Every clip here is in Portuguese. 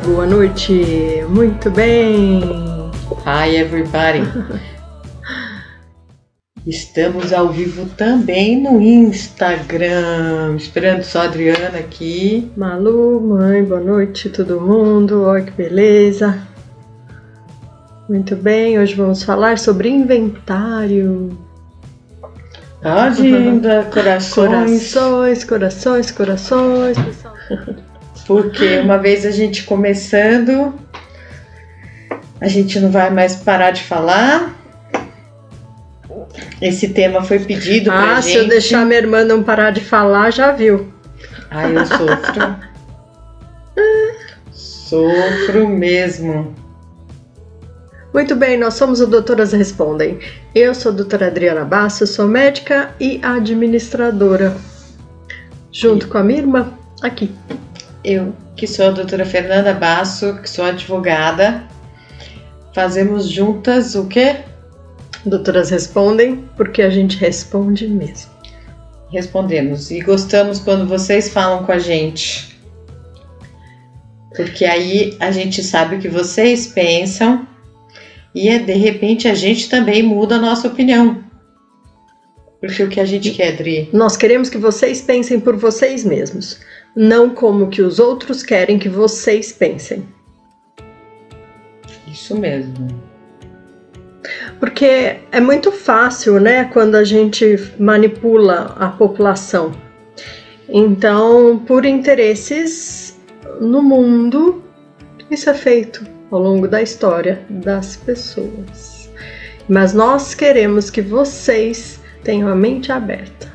Boa noite, muito bem. Hi everybody. Estamos ao vivo também no Instagram. Esperando só a Adriana aqui. Malu, mãe, boa noite todo mundo. Olha que beleza. Muito bem, hoje vamos falar sobre inventário. Pode ainda, corações. Corações. Porque uma vez a gente começando, a gente não vai mais parar de falar. Esse tema foi pedido pra gente. Se eu deixar minha irmã não parar de falar, já viu. Eu sofro. Sofro mesmo. Muito bem, nós somos o Doutoras Respondem. Eu sou a doutora Adriana Basso, sou médica e administradora. Junto com a minha irmã, aqui. Eu, que sou a doutora Fernanda Basso, que sou advogada. Fazemos juntas o quê? Doutoras Respondem, porque a gente responde mesmo. Respondemos. E gostamos quando vocês falam com a gente. Porque aí a gente sabe o que vocês pensam e de repente a gente também muda a nossa opinião. Porque o que a gente quer, Adri? Nós queremos que vocês pensem por vocês mesmos, não como que os outros querem que vocês pensem. Isso mesmo. Porque é muito fácil, né, quando a gente manipula a população. Então, por interesses no mundo, isso é feito ao longo da história das pessoas. Mas nós queremos que vocês tenham a mente aberta.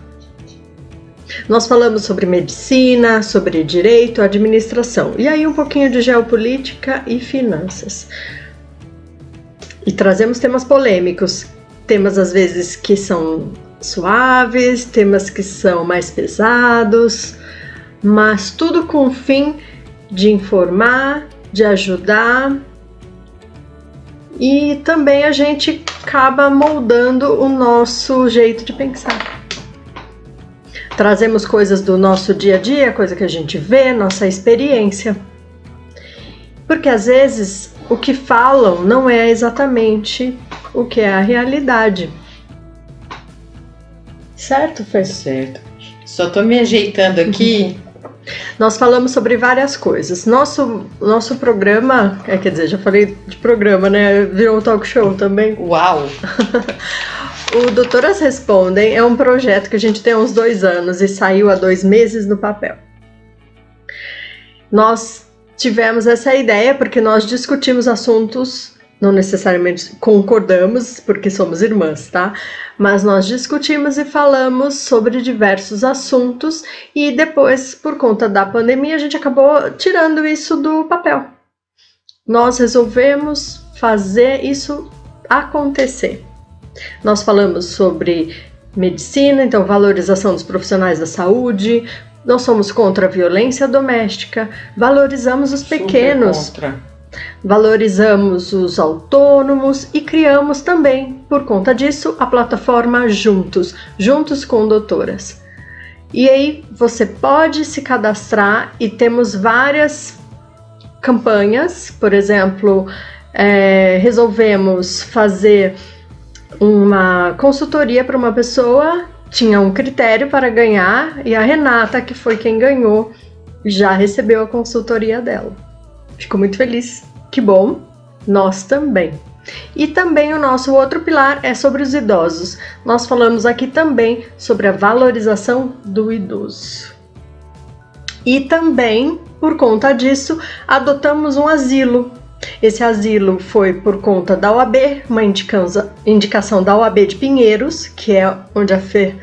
Nós falamos sobre medicina, sobre direito, administração, e aí um pouquinho de geopolítica e finanças. E trazemos temas polêmicos, temas às vezes que são suaves, temas que são mais pesados, mas tudo com o fim de informar, de ajudar, e também a gente acaba moldando o nosso jeito de pensar. Trazemos coisas do nosso dia a dia, coisa que a gente vê, nossa experiência. Porque às vezes o que falam não é exatamente o que é a realidade. Certo, Fer? Certo. Só tô me ajeitando aqui. Nós falamos sobre várias coisas. Nosso programa, quer dizer, já falei de programa, né? Virou um talk show também. Uau! O Doutoras Respondem é um projeto que a gente tem há uns 2 anos e saiu há 2 meses no papel. Nós tivemos essa ideia porque nós discutimos assuntos, não necessariamente concordamos, porque somos irmãs, tá? Mas nós discutimos e falamos sobre diversos assuntos e depois, por conta da pandemia, a gente acabou tirando isso do papel. Nós resolvemos fazer isso acontecer. Nós falamos sobre medicina, então valorização dos profissionais da saúde. Nós somos contra a violência doméstica, valorizamos os pequenos, valorizamos os autônomos e criamos também, por conta disso, a plataforma Juntos com Doutoras. E aí você pode se cadastrar e temos várias campanhas, por exemplo, resolvemos fazer uma consultoria para uma pessoa. Tinha um critério para ganhar e a Renata, que foi quem ganhou, já recebeu a consultoria dela. Ficou muito feliz. Que bom, nós também. E também o nosso outro pilar é sobre os idosos. Nós falamos aqui também sobre a valorização do idoso. E também, por conta disso, adotamos um asilo. Esse asilo foi por conta da OAB, uma indicação da OAB de Pinheiros, que é onde a Fer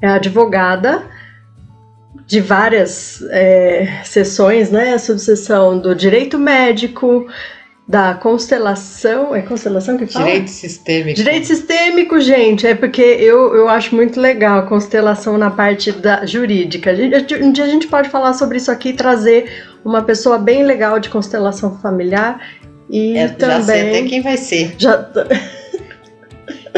é advogada de várias seções, né? A subseção do direito médico, da constelação, é constelação que fala? Direito sistêmico. Direito sistêmico, gente, é porque eu acho muito legal a constelação na parte da jurídica. Um dia a gente pode falar sobre isso aqui e trazer uma pessoa bem legal de constelação familiar e também... Já sei até quem vai ser.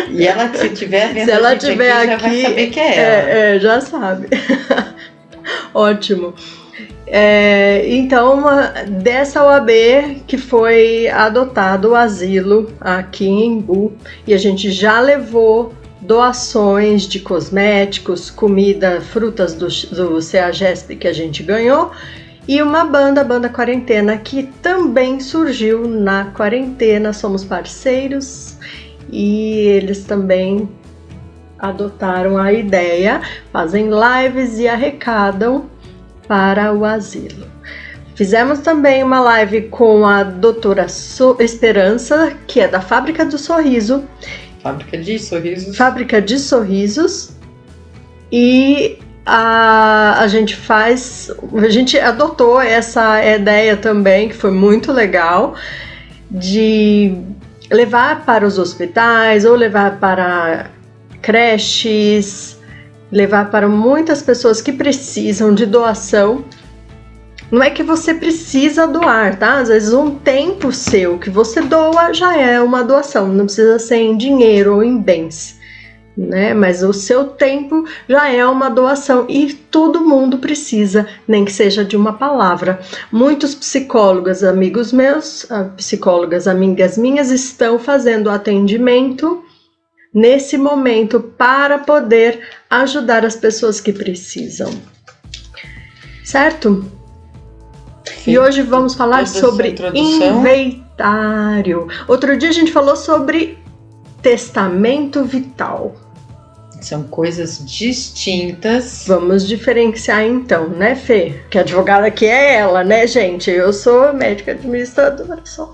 E ela, se tiver vendo, se ela tiver aqui, já vai saber que é ela. Já sabe. Ótimo. Então, dessa OAB que foi adotado o asilo aqui em Embu, e a gente já levou doações de cosméticos, comida, frutas do CEAGESP que a gente ganhou, e uma banda, a Banda Quarentena, que também surgiu na quarentena, somos parceiros, e eles também adotaram a ideia, fazem lives e arrecadam para o asilo. Fizemos também uma live com a doutora Esperança, que é da Fábrica do Sorriso. Fábrica de Sorrisos. Fábrica de Sorrisos. E a gente adotou essa ideia também, que foi muito legal, de levar para os hospitais ou levar para creches, levar para muitas pessoas que precisam de doação. Não é que você precisa doar, tá? Às vezes um tempo seu que você doa já é uma doação, não precisa ser em dinheiro ou em bens, né? Mas o seu tempo já é uma doação e todo mundo precisa, nem que seja de uma palavra. Muitos psicólogos, amigos meus, psicólogas, amigas minhas, estão fazendo atendimento nesse momento para poder ajudar as pessoas que precisam. Certo? Sim. E hoje vamos falar sobre inventário. Outro dia a gente falou sobre testamento vital. São coisas distintas. Vamos diferenciar então, né, Fê? Que a advogada aqui é ela, né, gente? Eu sou médica administradora só.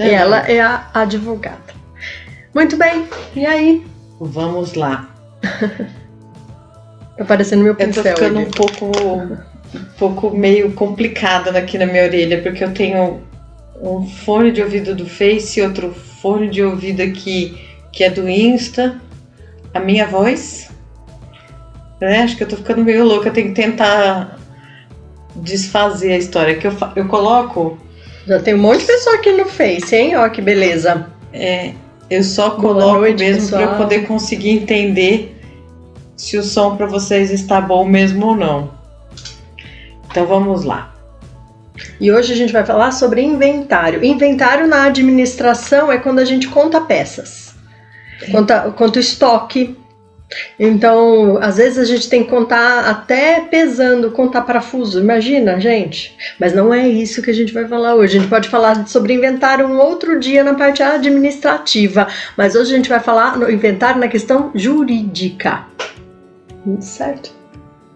E ela é a advogada. Muito bem, e aí? Vamos lá. Tá parecendo meu pincel. Eu tô ficando um pouco meio complicada aqui na minha orelha, porque eu tenho um fone de ouvido do Face e outro fone de ouvido aqui que é do Insta. A minha voz, né? Acho que eu tô ficando meio louca, eu tenho que tentar desfazer a história. Que eu coloco... Já tem um monte de pessoa aqui no Face, hein? Ó, que beleza. Eu só coloco mesmo para eu poder conseguir entender se o som para vocês está bom mesmo ou não. Então vamos lá. E hoje a gente vai falar sobre inventário. Inventário na administração é quando a gente conta peças, conta o estoque. Então, às vezes a gente tem que contar até pesando, contar parafuso, imagina, gente. Mas não é isso que a gente vai falar hoje. A gente pode falar sobre inventário um outro dia na parte administrativa, mas hoje a gente vai falar no inventário na questão jurídica. Certo?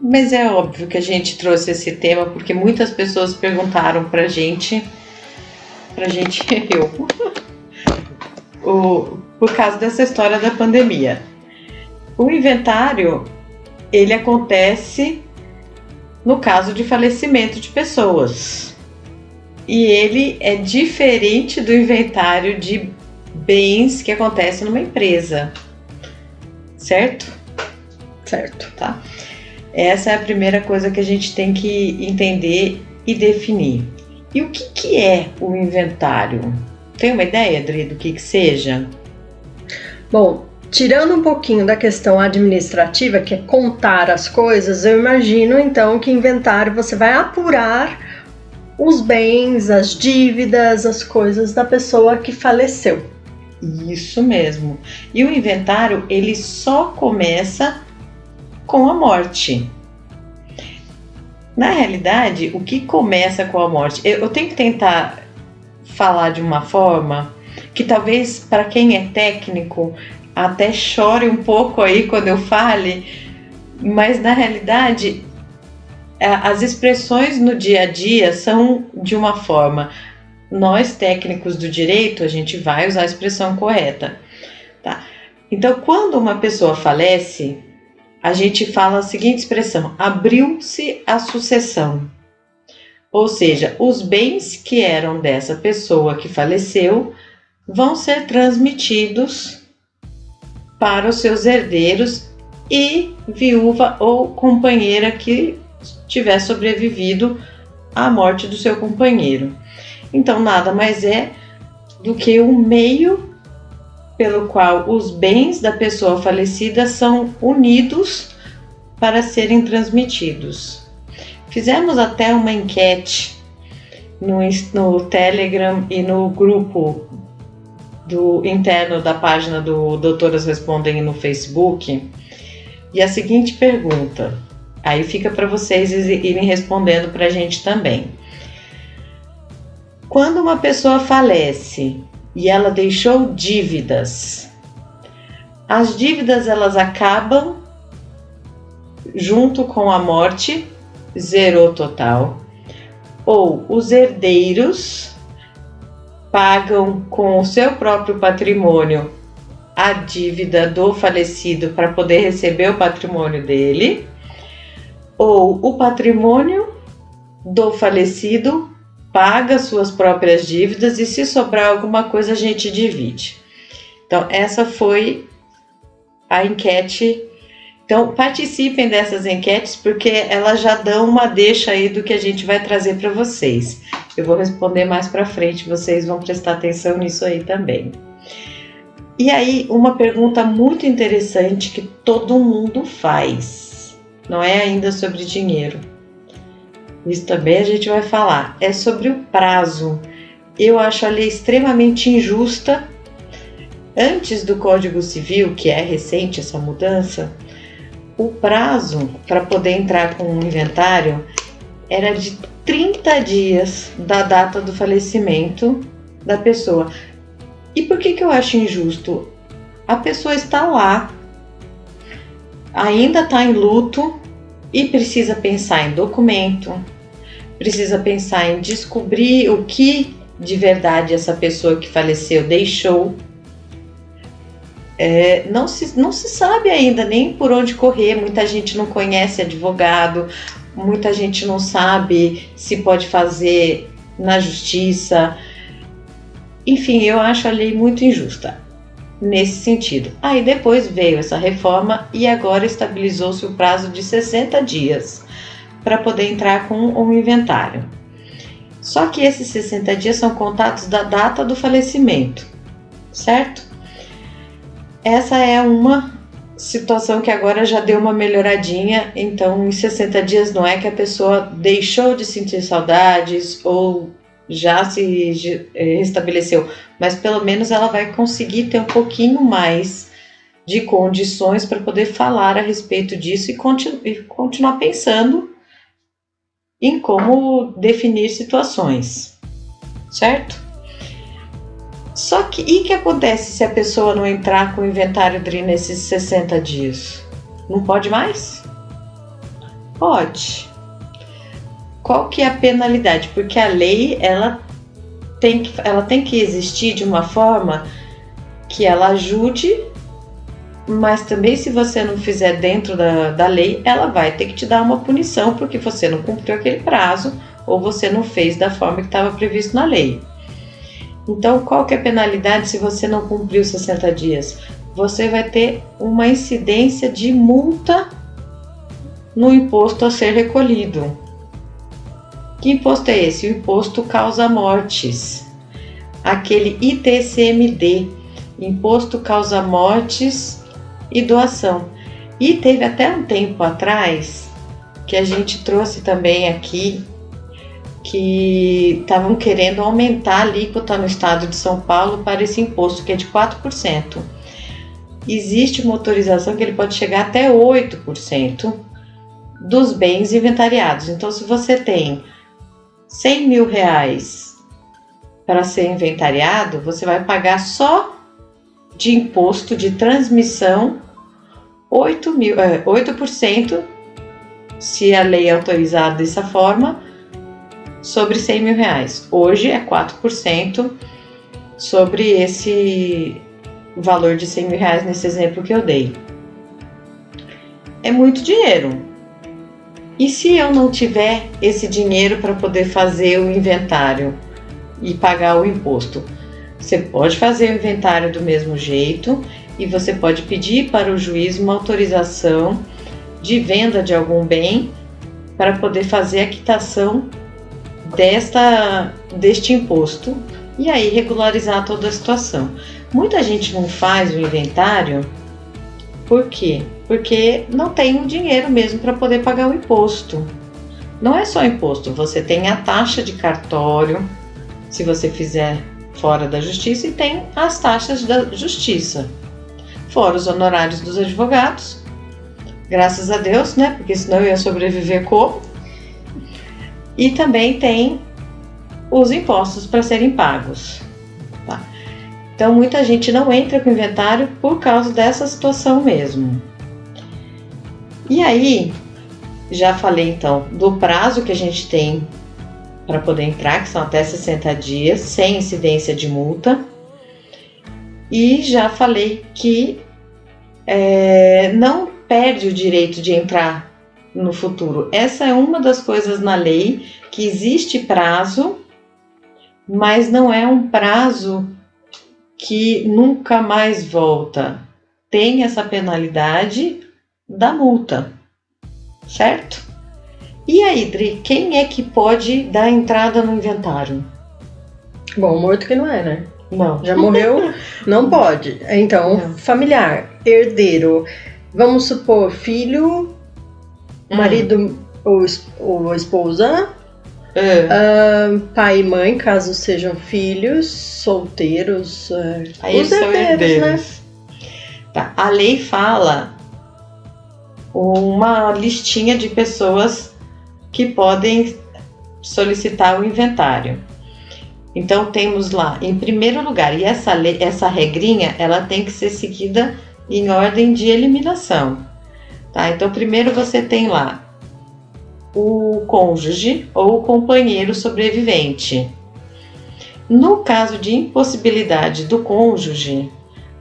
Mas é óbvio que a gente trouxe esse tema porque muitas pessoas perguntaram pra gente por causa dessa história da pandemia. O inventário, ele acontece no caso de falecimento de pessoas. E ele é diferente do inventário de bens que acontece numa empresa. Certo? Certo. Tá? Essa é a primeira coisa que a gente tem que entender e definir. E o que é o inventário? Tem uma ideia, Adri, do que seja? Bom, tirando um pouquinho da questão administrativa, que é contar as coisas, eu imagino então que inventário você vai apurar os bens, as dívidas, as coisas da pessoa que faleceu. Isso mesmo. E o inventário, ele só começa com a morte. Na realidade, o que começa com a morte? Eu tenho que tentar falar de uma forma que talvez para quem é técnico até chore um pouco aí quando eu fale, mas na realidade as expressões no dia a dia são de uma forma. Nós técnicos do direito, a gente vai usar a expressão correta, tá? Então, quando uma pessoa falece, a gente fala a seguinte expressão: abriu-se a sucessão. Ou seja, os bens que eram dessa pessoa que faleceu vão ser transmitidos para os seus herdeiros e viúva ou companheira que tiver sobrevivido à morte do seu companheiro. Então, nada mais é do que um meio pelo qual os bens da pessoa falecida são unidos para serem transmitidos. Fizemos até uma enquete no Telegram e no grupo interno da página do Doutoras Respondem no Facebook. E a seguinte pergunta, aí fica para vocês irem respondendo para a gente também. Quando uma pessoa falece e ela deixou dívidas, as dívidas elas acabam junto com a morte, zerou total, ou os herdeiros pagam com o seu próprio patrimônio a dívida do falecido para poder receber o patrimônio dele, ou o patrimônio do falecido paga suas próprias dívidas e se sobrar alguma coisa a gente divide. Então essa foi a enquete. Então participem dessas enquetes porque elas já dão uma deixa aí do que a gente vai trazer para vocês. Eu vou responder mais para frente, vocês vão prestar atenção nisso aí também. E aí, uma pergunta muito interessante que todo mundo faz, não é ainda sobre dinheiro. Isso também a gente vai falar, é sobre o prazo. Eu acho a lei extremamente injusta. Antes do Código Civil, que é recente essa mudança, o prazo para poder entrar com um inventário era de 30 dias da data do falecimento da pessoa. E por que eu acho injusto? A pessoa está lá, ainda está em luto e precisa pensar em documento, precisa pensar em descobrir o que de verdade essa pessoa que faleceu deixou. Não se sabe ainda nem por onde correr, muita gente não conhece advogado, muita gente não sabe se pode fazer na justiça. Enfim, eu acho a lei muito injusta nesse sentido. Aí depois veio essa reforma e agora estabilizou-se o prazo de 60 dias para poder entrar com um inventário. Só que esses 60 dias são contados da data do falecimento, certo? Essa é uma situação que agora já deu uma melhoradinha, então em 60 dias não é que a pessoa deixou de sentir saudades ou já se restabeleceu, mas pelo menos ela vai conseguir ter um pouquinho mais de condições para poder falar a respeito disso e continuar pensando em como definir situações, certo? Só que, e o que acontece se a pessoa não entrar com o inventário DRI nesses 60 dias? Não pode mais? Pode. Qual que é a penalidade? Porque a lei, ela tem que existir de uma forma que ela ajude, mas também se você não fizer dentro da lei, ela vai ter que te dar uma punição porque você não cumpriu aquele prazo ou você não fez da forma que estava previsto na lei. Então, qual que é a penalidade se você não cumpriu 60 dias? Você vai ter uma incidência de multa no imposto a ser recolhido. Que imposto é esse? O imposto causa-mortes. Aquele ITCMD, Imposto Causa-Mortes e Doação. E teve até um tempo atrás que a gente trouxe também aqui que estavam querendo aumentar a alíquota no estado de São Paulo para esse imposto, que é de 4%. Existe uma autorização que ele pode chegar até 8% dos bens inventariados. Então, se você tem 100 mil reais para ser inventariado, você vai pagar só de imposto de transmissão 8%, se a lei é autorizada dessa forma, sobre 100 mil reais. Hoje é 4% sobre esse valor de 100 mil reais nesse exemplo que eu dei. É muito dinheiro. E se eu não tiver esse dinheiro para poder fazer o inventário e pagar o imposto? Você pode fazer o inventário do mesmo jeito e você pode pedir para o juiz uma autorização de venda de algum bem para poder fazer a quitação deste imposto e aí regularizar toda a situação. Muita gente não faz o inventário, por quê? Porque não tem o dinheiro mesmo para poder pagar o imposto. não é só imposto, você tem a taxa de cartório, se você fizer fora da justiça, e tem as taxas da justiça, fora os honorários dos advogados, graças a Deus, né? Porque senão eu ia sobreviver como? E também tem os impostos para serem pagos. Tá? Então muita gente não entra com inventário por causa dessa situação mesmo. E aí, já falei então do prazo que a gente tem para poder entrar, que são até 60 dias, sem incidência de multa. E já falei que não perde o direito de entrar no futuro. Essa é uma das coisas na lei, que existe prazo, mas não é um prazo que nunca mais volta. Tem essa penalidade da multa, certo? E aí, Dri, quem é que pode dar entrada no inventário? Bom, morto que não é, né? Não. Já morreu, não pode. Então, Não. familiar, herdeiro, vamos supor, filho, marido ou esposa, pai e mãe, caso sejam filhos, solteiros, Aí os são herdeiros, né? herdeiros. Tá. A lei fala uma listinha de pessoas que podem solicitar o inventário. Então temos lá, em primeiro lugar, e essa regrinha, ela tem que ser seguida em ordem de eliminação. Tá? Então primeiro você tem lá o cônjuge ou o companheiro sobrevivente. No caso de impossibilidade do cônjuge,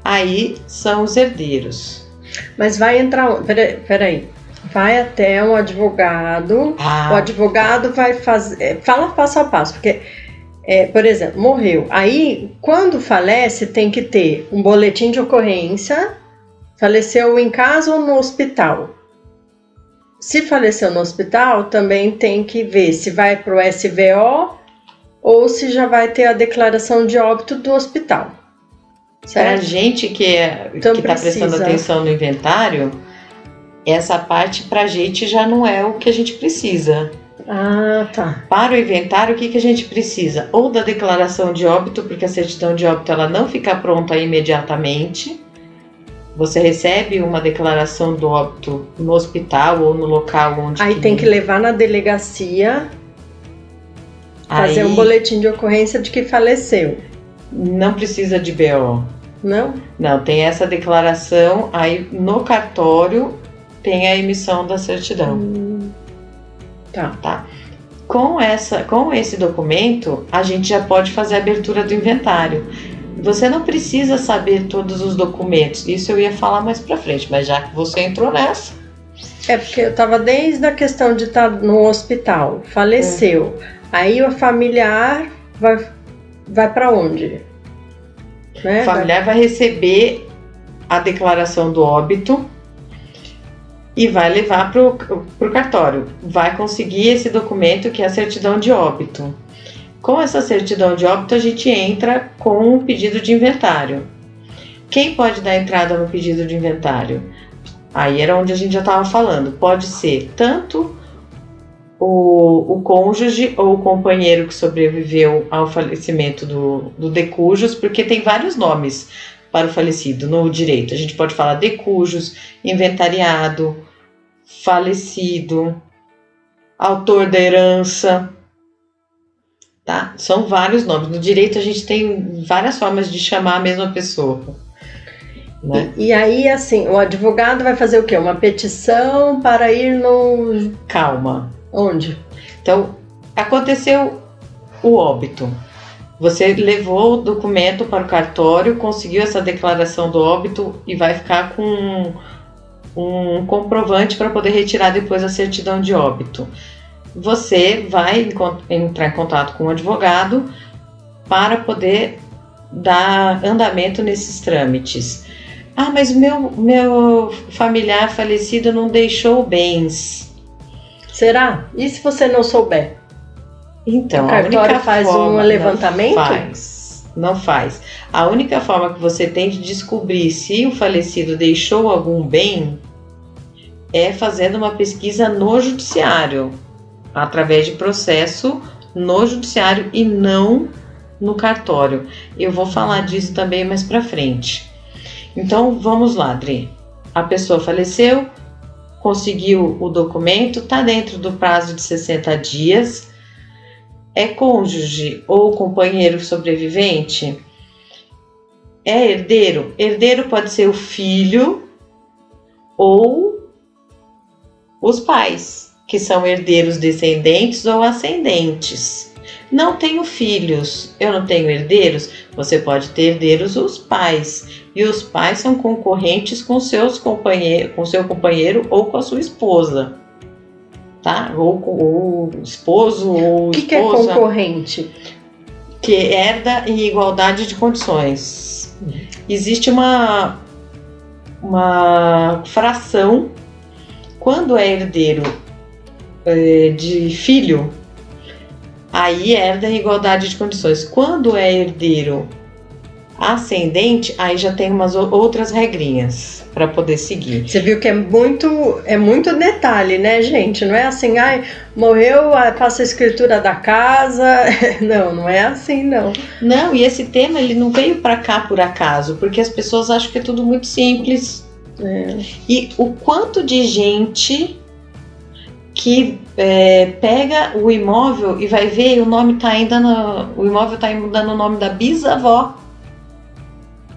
aí são os herdeiros. Mas vai entrar. Peraí. Vai até um advogado. O advogado vai fazer. Fala passo a passo, porque, por exemplo, morreu. Aí, quando falece, tem que ter um boletim de ocorrência. Faleceu em casa ou no hospital? Se faleceu no hospital, também tem que ver se vai para o SVO ou se já vai ter a declaração de óbito do hospital. Para a gente que está prestando atenção no inventário, essa parte para a gente já não é o que a gente precisa. Ah, tá. Para o inventário, o que a gente precisa? Ou da declaração de óbito, porque a certidão de óbito ela não fica pronta imediatamente. Você recebe uma declaração do óbito no hospital ou no local onde... Aí tem que levar na delegacia, fazer um boletim de ocorrência de que faleceu. Não precisa de BO. Não? Não, tem essa declaração, aí no cartório tem a emissão da certidão. Tá. Com esse documento, a gente já pode fazer a abertura do inventário. Você não precisa saber todos os documentos, isso eu ia falar mais pra frente, mas já que você entrou nessa... É porque eu tava desde a questão de estar no hospital, faleceu. Aí o familiar vai para onde? Né? O familiar vai receber a declaração do óbito e vai levar pro cartório. Vai conseguir esse documento que é a certidão de óbito. Com essa certidão de óbito, a gente entra com um pedido de inventário. Quem pode dar entrada no pedido de inventário? Aí era onde a gente já estava falando. Pode ser tanto o cônjuge ou o companheiro que sobreviveu ao falecimento do decujus, porque tem vários nomes para o falecido no direito. A gente pode falar decujus, inventariado, falecido, autor da herança. Tá? São vários nomes. No direito a gente tem várias formas de chamar a mesma pessoa. Né? E aí, assim, o advogado vai fazer o quê? Uma petição para ir no... Calma. Onde? Então, aconteceu o óbito. Você levou o documento para o cartório, conseguiu essa declaração do óbito e vai ficar com um comprovante para poder retirar depois a certidão de óbito. Você vai entrar em contato com o advogado para poder dar andamento nesses trâmites. Ah, mas o meu familiar falecido não deixou bens. Será? E se você não souber? Então, o cartório faz um levantamento? Não faz. A única forma que você tem de descobrir se o falecido deixou algum bem é fazendo uma pesquisa no judiciário. através de processo no judiciário e não no cartório. Eu vou falar disso também mais pra frente. Então, vamos lá, Adri. A pessoa faleceu, conseguiu o documento, tá dentro do prazo de 60 dias, é cônjuge ou companheiro sobrevivente, é herdeiro. Herdeiro pode ser o filho ou os pais, que são herdeiros descendentes ou ascendentes. Não tenho filhos, eu não tenho herdeiros. Você pode ter herdeiros os pais, e os pais são concorrentes com seu companheiro ou com a sua esposa, tá? Ou esposo ou esposa. O que é concorrente? Que herda em igualdade de condições. Existe uma fração. Quando é herdeiro de filho, aí herda em igualdade de condições. Quando é herdeiro ascendente, aí já tem umas outras regrinhas para poder seguir. Você viu que é muito detalhe, né, gente? Não é assim, morreu, passa a escritura da casa. Não é assim, não. Não, e esse tema ele não veio para cá por acaso, porque as pessoas acham que é tudo muito simples. E o quanto de gente que pega o imóvel e vai ver e o imóvel está ainda no nome da bisavó.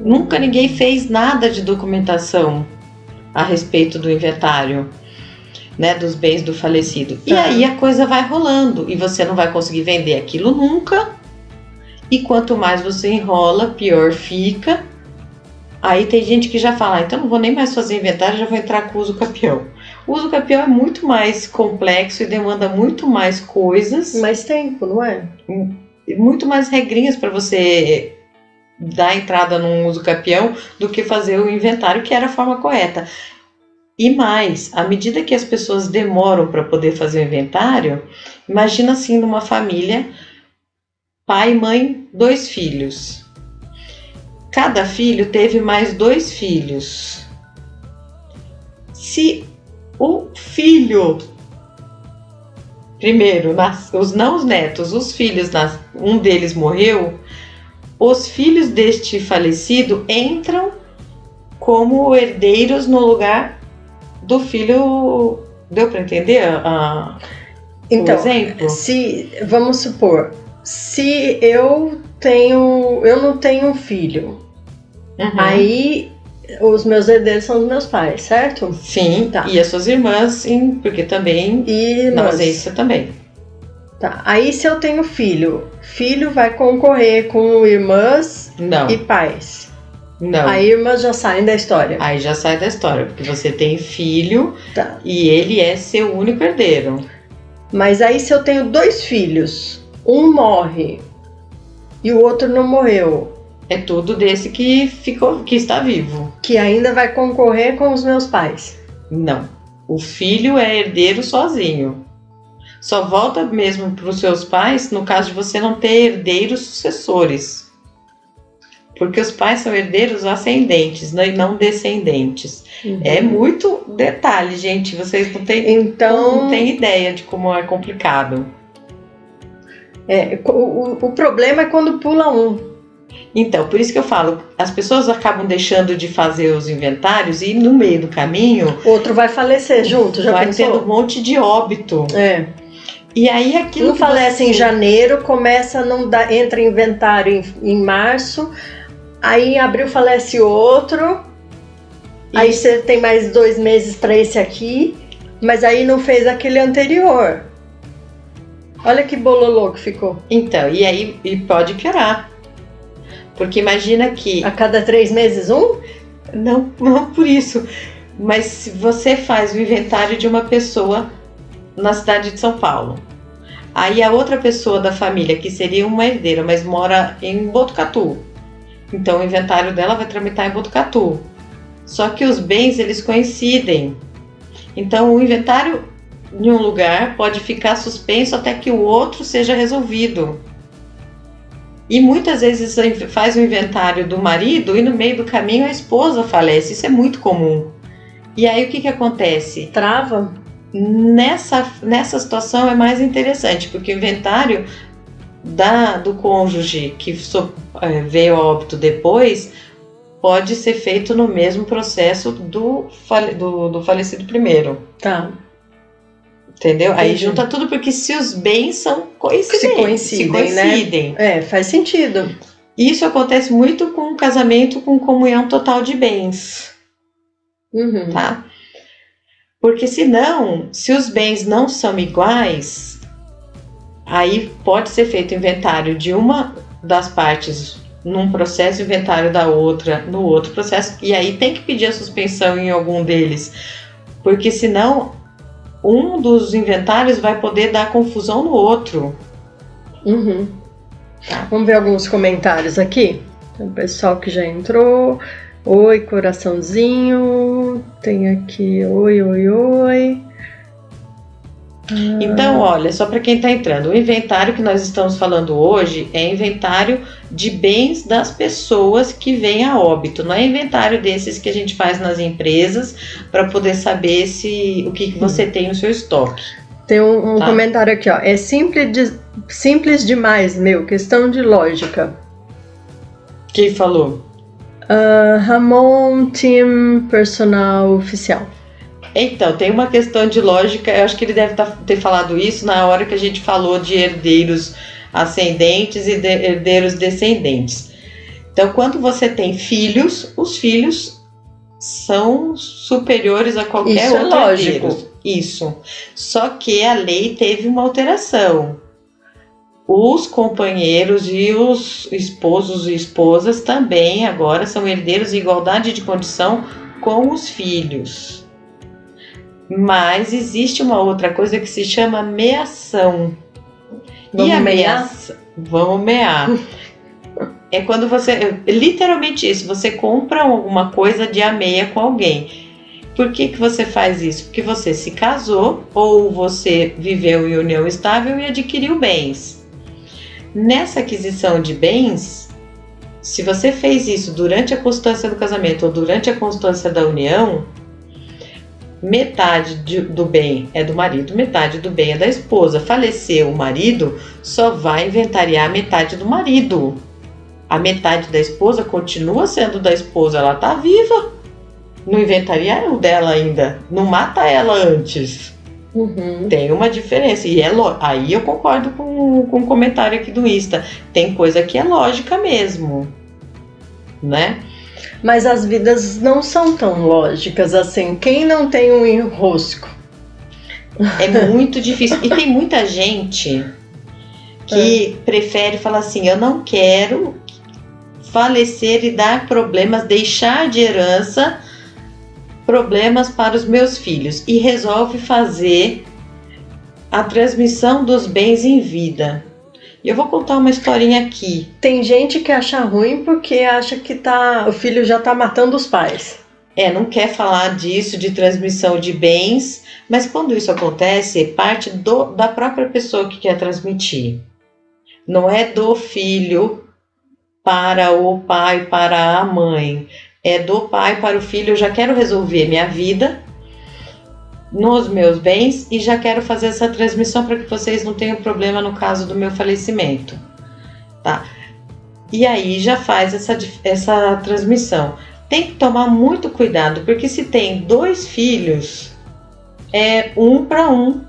Nunca ninguém fez nada de documentação a respeito do inventário, né, dos bens do falecido. E aí a coisa vai rolando e você não vai conseguir vender aquilo nunca. E quanto mais você enrola, pior fica. Aí tem gente que já fala, então não vou nem mais fazer inventário, já vou entrar com o uso capião. O uso capião é muito mais complexo e demanda muito mais coisas. Mais tempo, não é? Muito mais regrinhas para você dar entrada num uso capião do que fazer o inventário, que era a forma correta. E mais, à medida que as pessoas demoram para poder fazer o inventário, imagina assim numa família, pai, mãe, 2 filhos. Cada filho teve mais 2 filhos. Se o filho, primeiro, não os netos, os filhos, um deles morreu, os filhos deste falecido entram como herdeiros no lugar do filho. Deu para entender então, o exemplo? Vamos supor, se eu não tenho um filho, aí os meus herdeiros são os meus pais, certo? Sim, tá. E as suas irmãs, sim, porque também na ausência também. Tá. Aí se eu tenho filho vai concorrer com irmãs e pais. Não. Aí irmãs já saem da história. Aí já sai da história, porque você tem filho e ele é seu único herdeiro. Mas aí se eu tenho 2 filhos, um morre e o outro não morreu. É tudo desse que está vivo. Que ainda vai concorrer com os meus pais. Não. O filho é herdeiro sozinho. Só volta mesmo para os seus pais no caso de você não ter herdeiros sucessores. Porque os pais são herdeiros ascendentes, né, e não descendentes. É muito detalhe, gente. Vocês não têm ideia de como é complicado. O problema é quando pula um. Então, por isso que eu falo, as pessoas acabam deixando de fazer os inventários e no meio do caminho... Outro vai falecer junto, já vai pensou? tendo um monte de óbito. E aí aquilo não falece em janeiro, entra em inventário em março, aí em abril falece outro, aí você tem mais 2 meses para esse aqui, mas aí não fez aquele anterior. Olha que bololô que ficou. Então, e aí pode piorar. Porque imagina que... A cada 3 meses um? Não por isso. Mas se você faz o inventário de uma pessoa na cidade de São Paulo, aí a outra pessoa da família, que seria uma herdeira, mas mora em Botucatu, então o inventário dela vai tramitar em Botucatu. Só que os bens, eles coincidem. Então o inventário em um lugar pode ficar suspenso até que o outro seja resolvido. E muitas vezes faz o inventário do marido e no meio do caminho a esposa falece. Isso é muito comum. E aí o que acontece? Trava? nessa situação é mais interessante, porque o inventário do cônjuge que veio a óbito depois pode ser feito no mesmo processo do falecido primeiro. Tá. Entendeu? Entendi. Aí junta tudo, porque se os bens são coincidentes, se coincidem. Né? Faz sentido. Isso acontece muito com um casamento com comunhão total de bens. Uhum. Tá? Porque senão, se os bens não são iguais, aí pode ser feito inventário de uma das partes num processo, inventário da outra no outro processo, e aí tem que pedir a suspensão em algum deles, porque senão um dos inventários vai poder dar confusão no outro. Uhum. Tá. Vamos ver alguns comentários aqui. Tem o pessoal que já entrou. Oi, coraçãozinho. Tem aqui, oi. Então, olha, só para quem está entrando, o inventário que nós estamos falando hoje é inventário de bens das pessoas que vêm a óbito. Não é inventário desses que a gente faz nas empresas para poder saber o que você tem no seu estoque. Tem um comentário aqui, ó. É simples demais, questão de lógica. Quem falou? Ramon, Team Personal Oficial. Então, tem uma questão de lógica, eu acho que ele deve ter falado isso na hora que a gente falou de herdeiros ascendentes e herdeiros descendentes. Então, quando você tem filhos, os filhos são superiores a qualquer outro herdeiro. Isso. Só que a lei teve uma alteração. Os companheiros e os esposos e esposas também agora são herdeiros em igualdade de condição com os filhos. Mas existe uma outra coisa que se chama meação. Vamos mear. É quando você... Literalmente isso. Você compra alguma coisa de ameia com alguém. Por que você faz isso? Porque você se casou ou você viveu em união estável e adquiriu bens. Nessa aquisição de bens, se você fez isso durante a constância do casamento ou durante a constância da união, metade do bem é do marido, metade do bem é da esposa. Faleceu o marido, só vai inventariar metade do marido. A metade da esposa continua sendo da esposa, ela tá viva. Não inventaria o dela ainda, não mata ela antes. Uhum. Tem uma diferença, e aí eu concordo com o comentário aqui do Insta. Tem coisa que é lógica mesmo, né? Mas as vidas não são tão lógicas assim. Quem não tem um enrosco? É muito difícil. E tem muita gente que prefere falar assim: eu não quero falecer e dar problemas, deixar de herança problemas para os meus filhos. E resolve fazer a transmissão dos bens em vida. E eu vou contar uma historinha aqui. Tem gente que acha ruim porque acha que o filho já está matando os pais. Não quer falar disso, de transmissão de bens, mas quando isso acontece, parte da própria pessoa que quer transmitir. Não é do filho para o pai, para a mãe. É do pai para o filho. Eu já quero resolver minha vida nos meus bens e já quero fazer essa transmissão para que vocês não tenham problema no caso do meu falecimento, tá? E aí já faz essa transmissão. Tem que tomar muito cuidado, porque se tem 2 filhos, é um para um,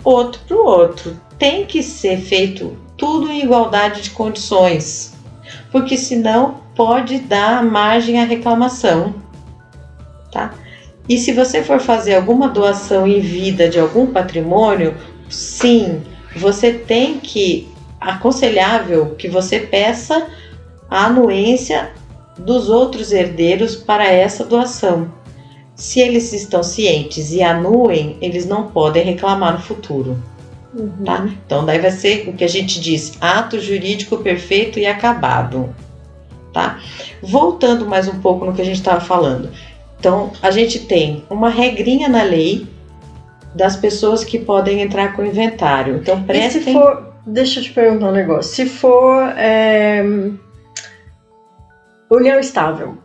outro para o outro. Tem que ser feito tudo em igualdade de condições, porque senão pode dar margem à reclamação, tá? E se você for fazer alguma doação em vida de algum patrimônio, sim, você tem que, aconselhável que você peça a anuência dos outros herdeiros para essa doação. Se eles estão cientes e anuem, eles não podem reclamar no futuro. Uhum. Tá? Então daí vai ser o que a gente diz, ato jurídico perfeito e acabado. Tá? Voltando mais um pouco no que a gente estava falando. Então, a gente tem uma regrinha na lei das pessoas que podem entrar com inventário. Então, prestem... E se for... Deixa eu te perguntar um negócio. Se for união estável,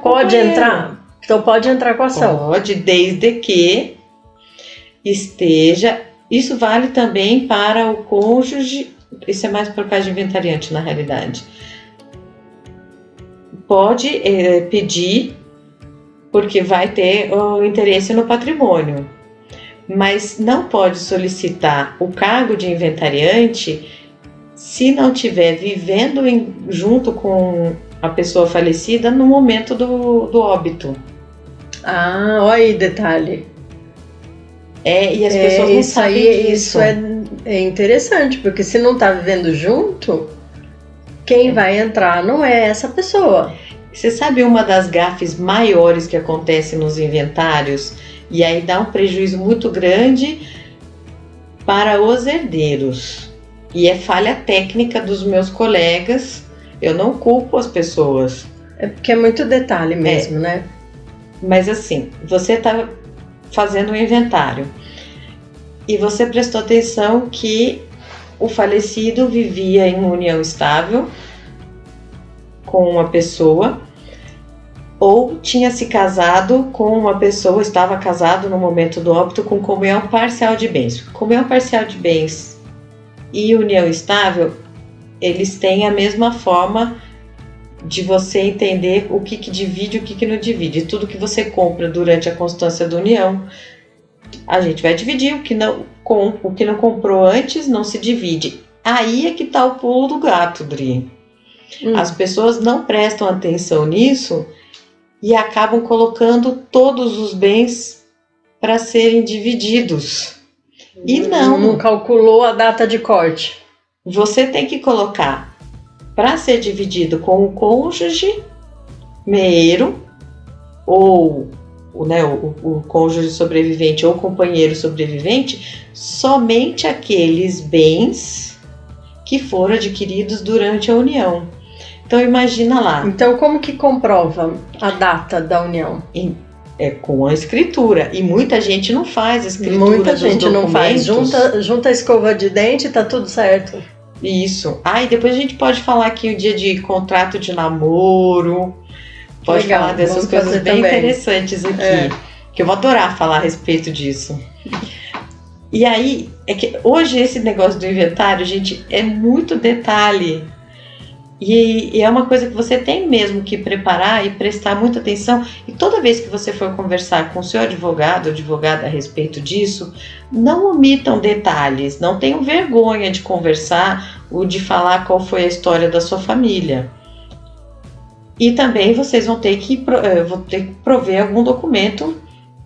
pode entrar? Então, pode entrar com a ação. Pode, desde que esteja. Isso vale também para o cônjuge, isso é mais por causa de inventariante na realidade. Pode pedir, porque vai ter o interesse no patrimônio, mas não pode solicitar o cargo de inventariante se não estiver vivendo junto com a pessoa falecida no momento do óbito. Ah, olha aí detalhe. E as pessoas não sabem disso. Isso é interessante, porque se não está vivendo junto, quem vai entrar não é essa pessoa. Você sabe uma das gafes maiores que acontece nos inventários? E aí dá um prejuízo muito grande para os herdeiros. E é falha técnica dos meus colegas. Eu não culpo as pessoas. É porque é muito detalhe mesmo, né? Mas assim, você está fazendo um inventário e você prestou atenção que o falecido vivia em união estável com uma pessoa ou tinha se casado com uma pessoa, estava casado no momento do óbito com comunhão parcial de bens. Comunhão parcial de bens e união estável, eles têm a mesma forma de você entender o que divide e o que não divide. Tudo que você compra durante a constância da união, a gente vai dividir. O que não comprou antes não se divide. Aí é que está o pulo do gato, Dri. As pessoas não prestam atenção nisso e acabam colocando todos os bens para serem divididos. E não calculou a data de corte. Você tem que colocar para ser dividido com o cônjuge meio ou o cônjuge sobrevivente ou companheiro sobrevivente, somente aqueles bens que foram adquiridos durante a união. Então imagina lá. Então como que comprova a data da união? É com a escritura. E muita gente não faz a escritura. Muita gente não faz. Junta a escova de dente e tá tudo certo. Isso. E depois a gente pode falar aqui o dia de contrato de namoro. Pode falar dessas coisas bem interessantes aqui. Que eu vou adorar falar a respeito disso. E aí, é que hoje esse negócio do inventário, gente, é muito detalhe. E é uma coisa que você tem mesmo que preparar e prestar muita atenção. E toda vez que você for conversar com o seu advogado ou advogada a respeito disso, não omitam detalhes, não tenham vergonha de conversar ou de falar qual foi a história da sua família. E também vocês vão ter que prover algum documento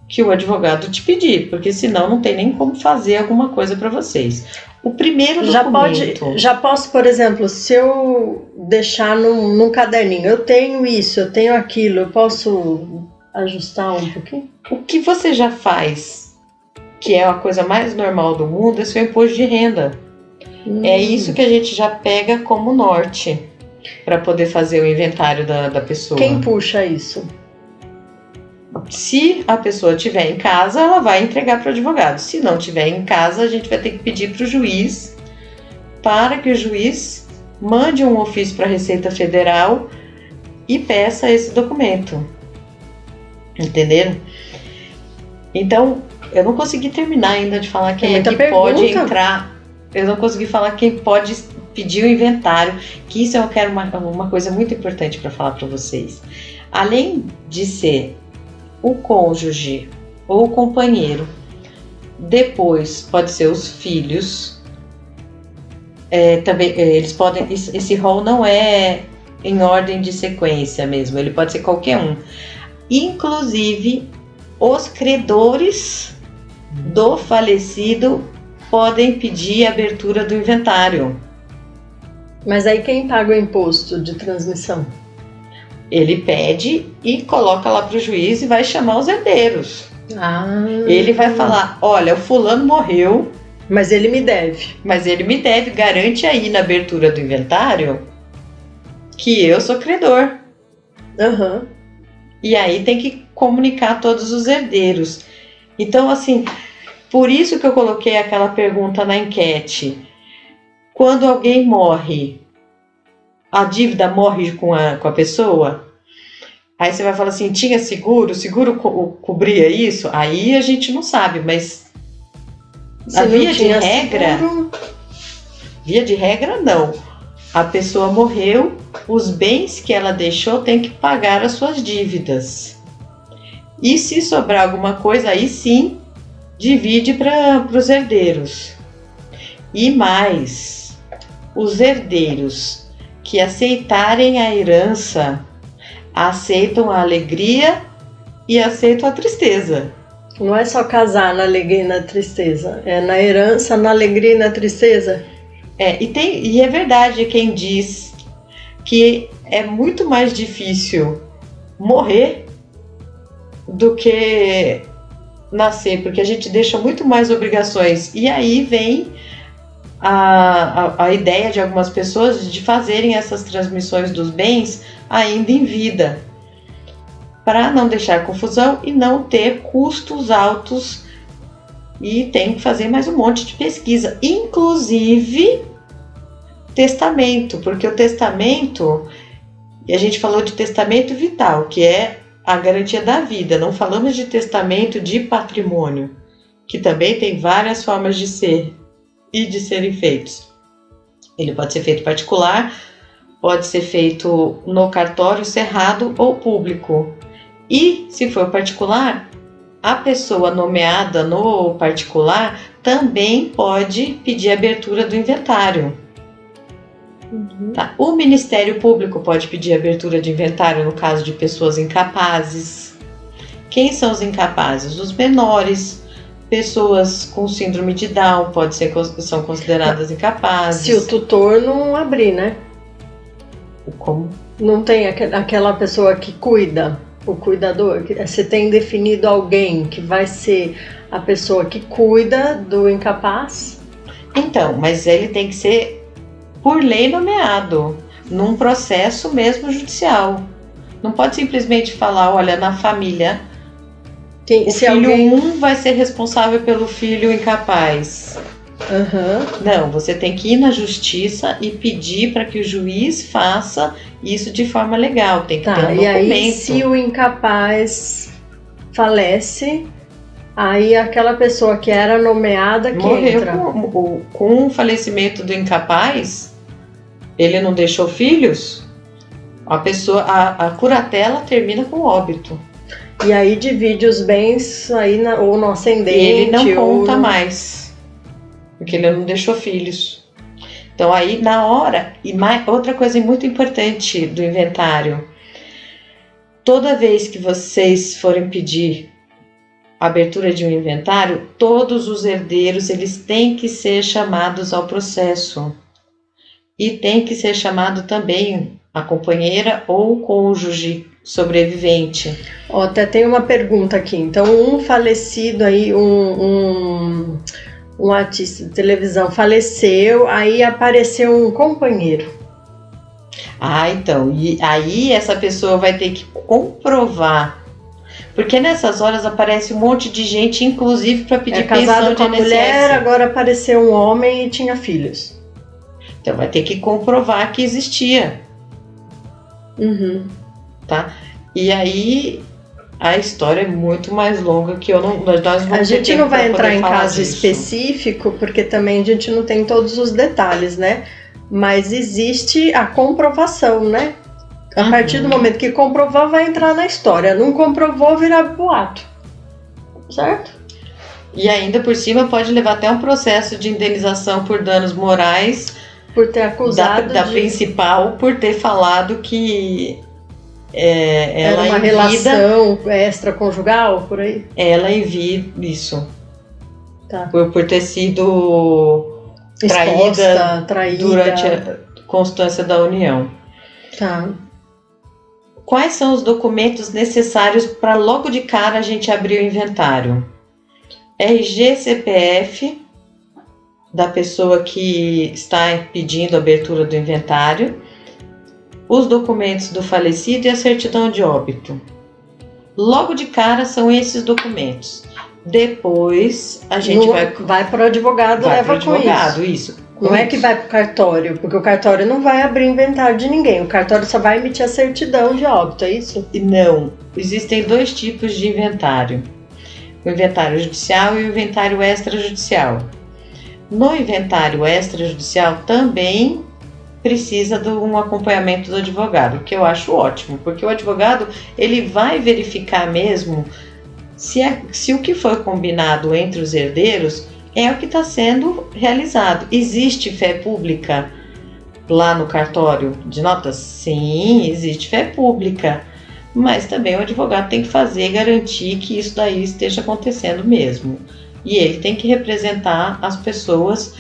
que o advogado te pedir, porque senão não tem nem como fazer alguma coisa para vocês. O primeiro documento... Já posso, por exemplo, se eu deixar num caderninho, eu tenho isso, eu tenho aquilo, eu posso ajustar um pouquinho? O que você já faz, que é a coisa mais normal do mundo, é seu imposto de renda. É isso que a gente já pega como norte para poder fazer o inventário da pessoa. Quem puxa isso? Se a pessoa estiver em casa, ela vai entregar para o advogado. Se não estiver em casa, a gente vai ter que pedir para o juiz, para que o juiz mande um ofício para a Receita Federal e peça esse documento. Entenderam? Então, eu não consegui terminar ainda de falar quem é que pode entrar. Eu não consegui falar quem pode pedir o inventário, que isso eu quero uma coisa muito importante para falar para vocês. Além de ser o cônjuge ou o companheiro, depois pode ser os filhos, também eles podem, esse rol não é em ordem de sequência mesmo, ele pode ser qualquer um, inclusive os credores do falecido podem pedir a abertura do inventário. Mas aí quem paga o imposto de transmissão? Ele pede e coloca lá para o juiz e vai chamar os herdeiros. Ele vai falar, olha, o fulano morreu. Mas ele me deve. Garante aí na abertura do inventário que eu sou credor. E aí tem que comunicar a todos os herdeiros. Então, assim, por isso que eu coloquei aquela pergunta na enquete. Quando alguém morre, a dívida morre com a pessoa? Aí você vai falar assim, tinha seguro? O seguro cobria isso? Aí a gente não sabe, mas A via de regra, via de regra não. A pessoa morreu, os bens que ela deixou tem que pagar as suas dívidas. E se sobrar alguma coisa, aí sim, divide para os herdeiros. E mais, os herdeiros que aceitarem a herança, aceitam a alegria e aceitam a tristeza. Não é só casar na alegria e na tristeza, é na herança, na alegria e na tristeza. E é verdade quem diz que é muito mais difícil morrer do que nascer, porque a gente deixa muito mais obrigações. E aí vem a ideia de algumas pessoas de fazerem essas transmissões dos bens ainda em vida, para não deixar confusão e não ter custos altos, e tem que fazer mais um monte de pesquisa, inclusive testamento, porque o testamento, e a gente falou de testamento vital, que é a garantia da vida, não falamos de testamento de patrimônio, que também tem várias formas de ser e de serem feitos. Ele pode ser feito particular, pode ser feito no cartório cerrado ou público. E, se for particular, a pessoa nomeada no particular também pode pedir abertura do inventário. Tá? O Ministério Público pode pedir abertura de inventário no caso de pessoas incapazes. Quem são os incapazes? Os menores, pessoas com síndrome de Down são consideradas incapazes. Se o tutor não abrir, né? Como? Não tem aquela pessoa que cuida, o cuidador. Você tem definido alguém que vai ser a pessoa que cuida do incapaz? Então, mas ele tem que ser por lei nomeado, num processo mesmo judicial. Não pode simplesmente falar, olha, na família, o filho 1 vai ser responsável pelo filho incapaz. Não, você tem que ir na justiça e pedir para que o juiz faça isso de forma legal, tem que ter um documento. E aí, se o incapaz falece, aí aquela pessoa que era nomeada que morreu entra. Com o falecimento do incapaz, ele não deixou filhos, a curatela termina com óbito. E aí divide os bens aí ou no ascendente. E ele não conta mais, porque ele não deixou filhos. Então aí na hora, outra coisa muito importante do inventário, toda vez que vocês forem pedir a abertura de um inventário, todos os herdeiros eles têm que ser chamados ao processo. E tem que ser chamado também a companheira ou o cônjuge sobrevivente. Até tem uma pergunta aqui. Então, um falecido aí, um artista de televisão faleceu, aí apareceu um companheiro. Então, e aí essa pessoa vai ter que comprovar, porque nessas horas aparece um monte de gente, inclusive para pedir pensão de INSS. Casado com a mulher, agora apareceu um homem e tinha filhos. Então vai ter que comprovar que existia. Tá? E aí a história é muito mais longa que nós a gente não vai entrar em caso específico, porque também a gente não tem todos os detalhes, né? Mas existe a comprovação, né? A partir do momento que comprovou, vai entrar na história. Não comprovou, virar boato. Certo? E ainda por cima pode levar até um processo de indenização por danos morais, por ter acusado da principal, por ter falado que ela era uma relação extraconjugal, por aí? Ela envia isso. Tá. Por ter sido traída durante a constância da união. Tá. Quais são os documentos necessários para logo de cara a gente abrir o inventário? RG, CPF da pessoa que está pedindo a abertura do inventário, os documentos do falecido e a certidão de óbito. Logo de cara são esses documentos. Depois a gente vai para o advogado, leva com isso. Não é que vai para o cartório, porque o cartório não vai abrir inventário de ninguém. O cartório só vai emitir a certidão de óbito, é isso? Não. Existem dois tipos de inventário. O inventário judicial e o inventário extrajudicial. No inventário extrajudicial também precisa de um acompanhamento do advogado, o que eu acho ótimo, porque o advogado ele vai verificar mesmo se o que foi combinado entre os herdeiros é o que está sendo realizado. Existe fé pública lá no cartório de notas? Sim, existe fé pública, mas também o advogado tem que fazer, garantir que isso daí esteja acontecendo mesmo. E ele tem que representar as pessoas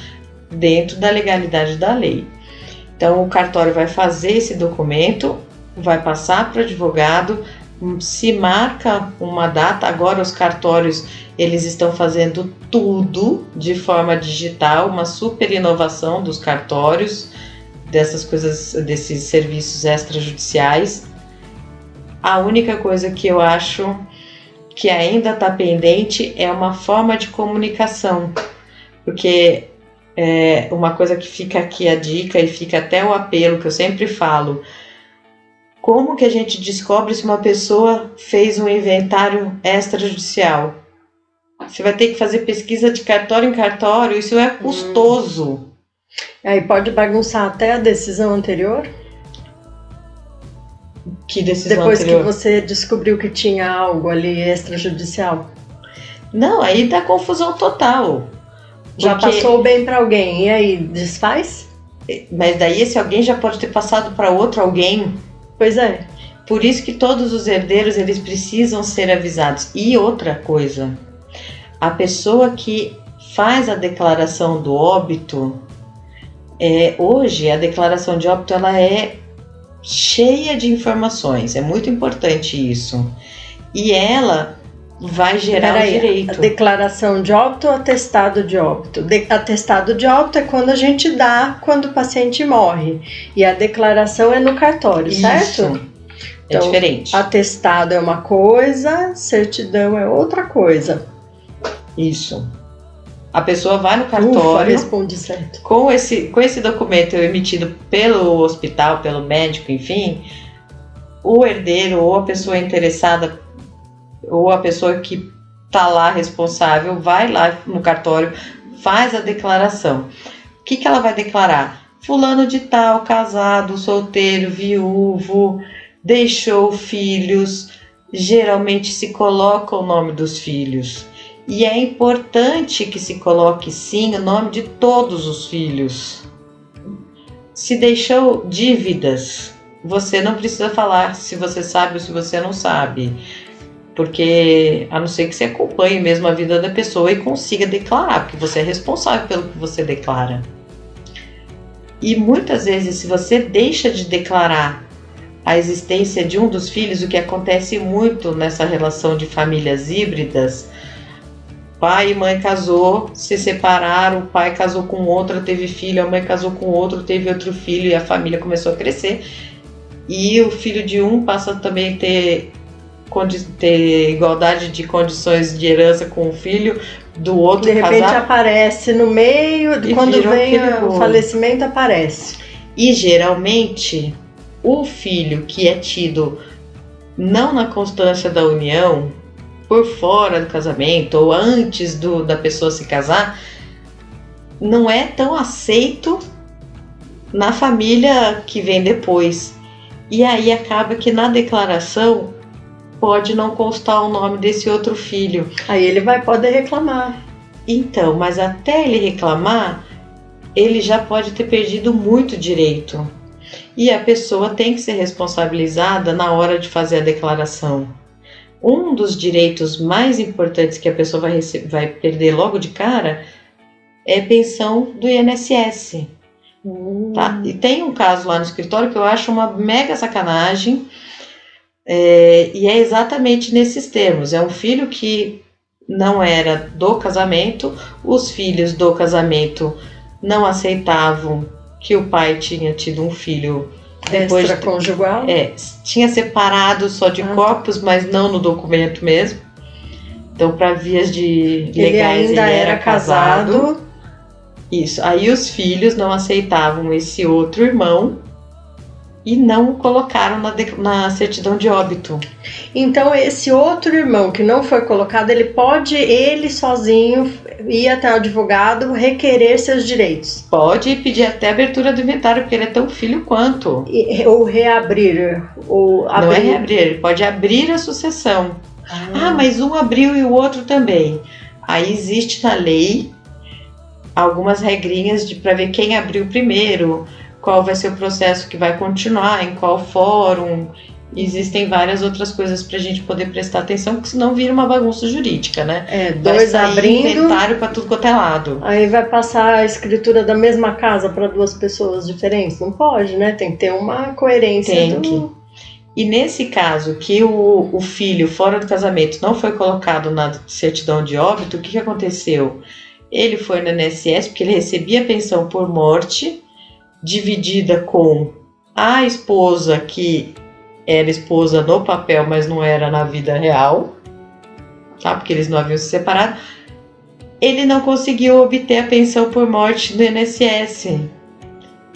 dentro da legalidade da lei. Então, o cartório vai fazer esse documento, vai passar para o advogado, se marca uma data. Agora os cartórios, eles estão fazendo tudo de forma digital, uma super inovação dos cartórios, dessas coisas, desses serviços extrajudiciais. A única coisa que eu acho que ainda está pendente é uma forma de comunicação, porque uma coisa que fica aqui a dica e fica até o apelo que eu sempre falo: como que a gente descobre se uma pessoa fez um inventário extrajudicial? Você vai ter que fazer pesquisa de cartório em cartório, isso é custoso. Aí pode bagunçar até a decisão anterior? Que decisão Depois anterior? que você descobriu que tinha algo ali extrajudicial. Não, aí dá confusão total. Já passou bem para alguém, e aí desfaz? Mas daí esse alguém já pode ter passado para outro alguém. Pois é. Por isso que todos os herdeiros, eles precisam ser avisados. E outra coisa, a pessoa que faz a declaração do óbito, hoje a declaração de óbito ela é cheia de informações, é muito importante isso. E ela vai gerar um direito. A declaração de óbito ou atestado de óbito? Atestado de óbito é quando a gente dá quando o paciente morre. E a declaração é no cartório, certo? Isso. É então, diferente. Atestado é uma coisa, certidão é outra coisa. Isso. A pessoa vai no cartório. Ufa, responde certo. Com esse documento emitido pelo hospital, pelo médico, enfim, o herdeiro ou a pessoa interessada ou a pessoa que está lá responsável vai lá no cartório, faz a declaração. O que ela vai declarar? Fulano de tal, casado, solteiro, viúvo, deixou filhos. Geralmente se coloca o nome dos filhos. E é importante que se coloque sim o nome de todos os filhos. Se deixou dívidas, você não precisa falar se você sabe ou se você não sabe. Porque, a não ser que você acompanhe mesmo a vida da pessoa e consiga declarar, porque você é responsável pelo que você declara. E muitas vezes, se você deixa de declarar a existência de um dos filhos, o que acontece muito nessa relação de famílias híbridas, pai e mãe casou, se separaram, o pai casou com outra, teve filho, a mãe casou com outro, teve outro filho e a família começou a crescer. E o filho de um passa também a ter igualdade de condições de herança com o filho do outro casado. De repente aparece no meio, quando vem o falecimento aparece. E geralmente o filho que é tido não na constância da união, por fora do casamento ou antes da pessoa se casar, não é tão aceito na família que vem depois. E aí acaba que na declaração pode não constar o nome desse outro filho. Aí ele vai poder reclamar. Então, mas até ele reclamar, ele já pode ter perdido muito direito. E a pessoa tem que ser responsabilizada na hora de fazer a declaração. Um dos direitos mais importantes que a pessoa vai perder logo de cara é pensão do INSS. Tá? E tem um caso lá no escritório que eu acho uma mega sacanagem. E é exatamente nesses termos. É um filho que não era do casamento, os filhos do casamento não aceitavam que o pai tinha tido um filho depois extraconjugal? Tinha separado só de corpos, mas não no documento mesmo. Então, para vias de legais, ele era casado. Isso. Aí os filhos não aceitavam esse outro irmão e não colocaram na certidão de óbito. Então esse outro irmão que não foi colocado, ele sozinho ir até o advogado requerer seus direitos. Pode pedir até abertura do inventário, porque ele é tão filho quanto. Ou reabrir. Não é reabrir, ele pode abrir a sucessão. Mas um abriu e o outro também. Aí existe na lei algumas regrinhas para ver quem abriu primeiro, qual vai ser o processo que vai continuar, em qual fórum. Existem várias outras coisas para a gente poder prestar atenção, porque senão vira uma bagunça jurídica, né? Dois abrindo, inventário para tudo quanto é lado. Aí vai passar a escritura da mesma casa para duas pessoas diferentes? Não pode, né? Tem que ter uma coerência. E nesse caso, que o filho fora do casamento não foi colocado na certidão de óbito, o que aconteceu? Ele foi no INSS porque ele recebia pensão por morte, dividida com a esposa, que era esposa no papel, mas não era na vida real, tá? Porque eles não haviam se separado. Ele não conseguiu obter a pensão por morte do INSS.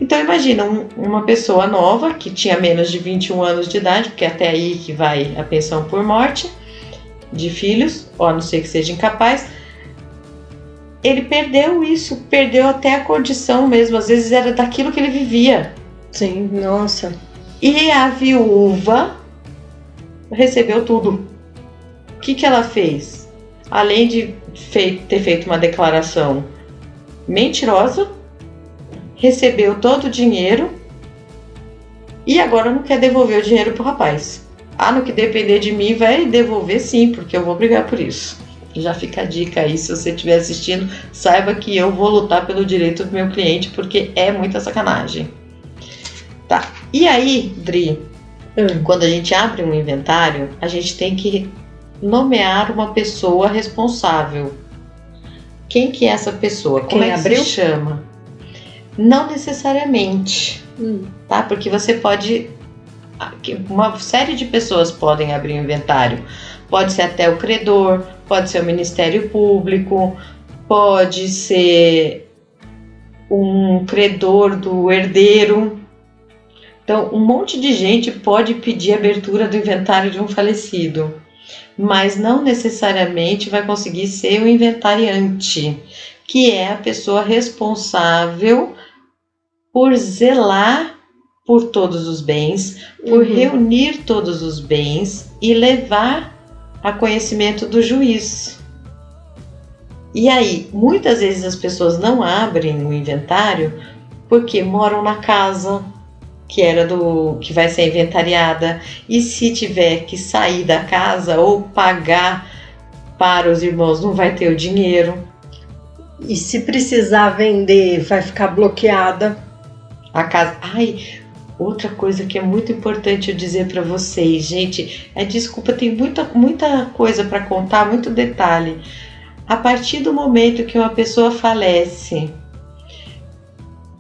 Então imagina uma pessoa nova, que tinha menos de 21 anos de idade, porque até aí que vai a pensão por morte de filhos, ou a não ser que seja incapaz. Ele perdeu isso, perdeu até a condição mesmo, às vezes era daquilo que ele vivia. Sim, nossa. E a viúva recebeu tudo. O que ela fez? Além de ter feito uma declaração mentirosa, recebeu todo o dinheiro e agora não quer devolver o dinheiro pro rapaz. No que depender de mim, vai devolver sim, porque eu vou brigar por isso. Já fica a dica aí, se você estiver assistindo, saiba que eu vou lutar pelo direito do meu cliente, porque é muita sacanagem. Tá, e aí, Dri, quando a gente abre um inventário, a gente tem que nomear uma pessoa responsável. Quem que é essa pessoa? Como é que se chama? Não necessariamente, tá? Porque você pode... Uma série de pessoas podem abrir um inventário. Pode ser até o credor, pode ser o Ministério Público, pode ser um credor do herdeiro. Então, um monte de gente pode pedir abertura do inventário de um falecido, mas não necessariamente vai conseguir ser o inventariante, que é a pessoa responsável por zelar por todos os bens, por reunir todos os bens e levar a conhecimento do juiz. E aí, muitas vezes as pessoas não abrem o inventário porque moram na casa que vai ser inventariada, e se tiver que sair da casa ou pagar para os irmãos, não vai ter o dinheiro. E se precisar vender, vai ficar bloqueada a casa. Outra coisa que é muito importante eu dizer para vocês, gente, desculpa, tem muita coisa para contar, muito detalhe. A partir do momento que uma pessoa falece,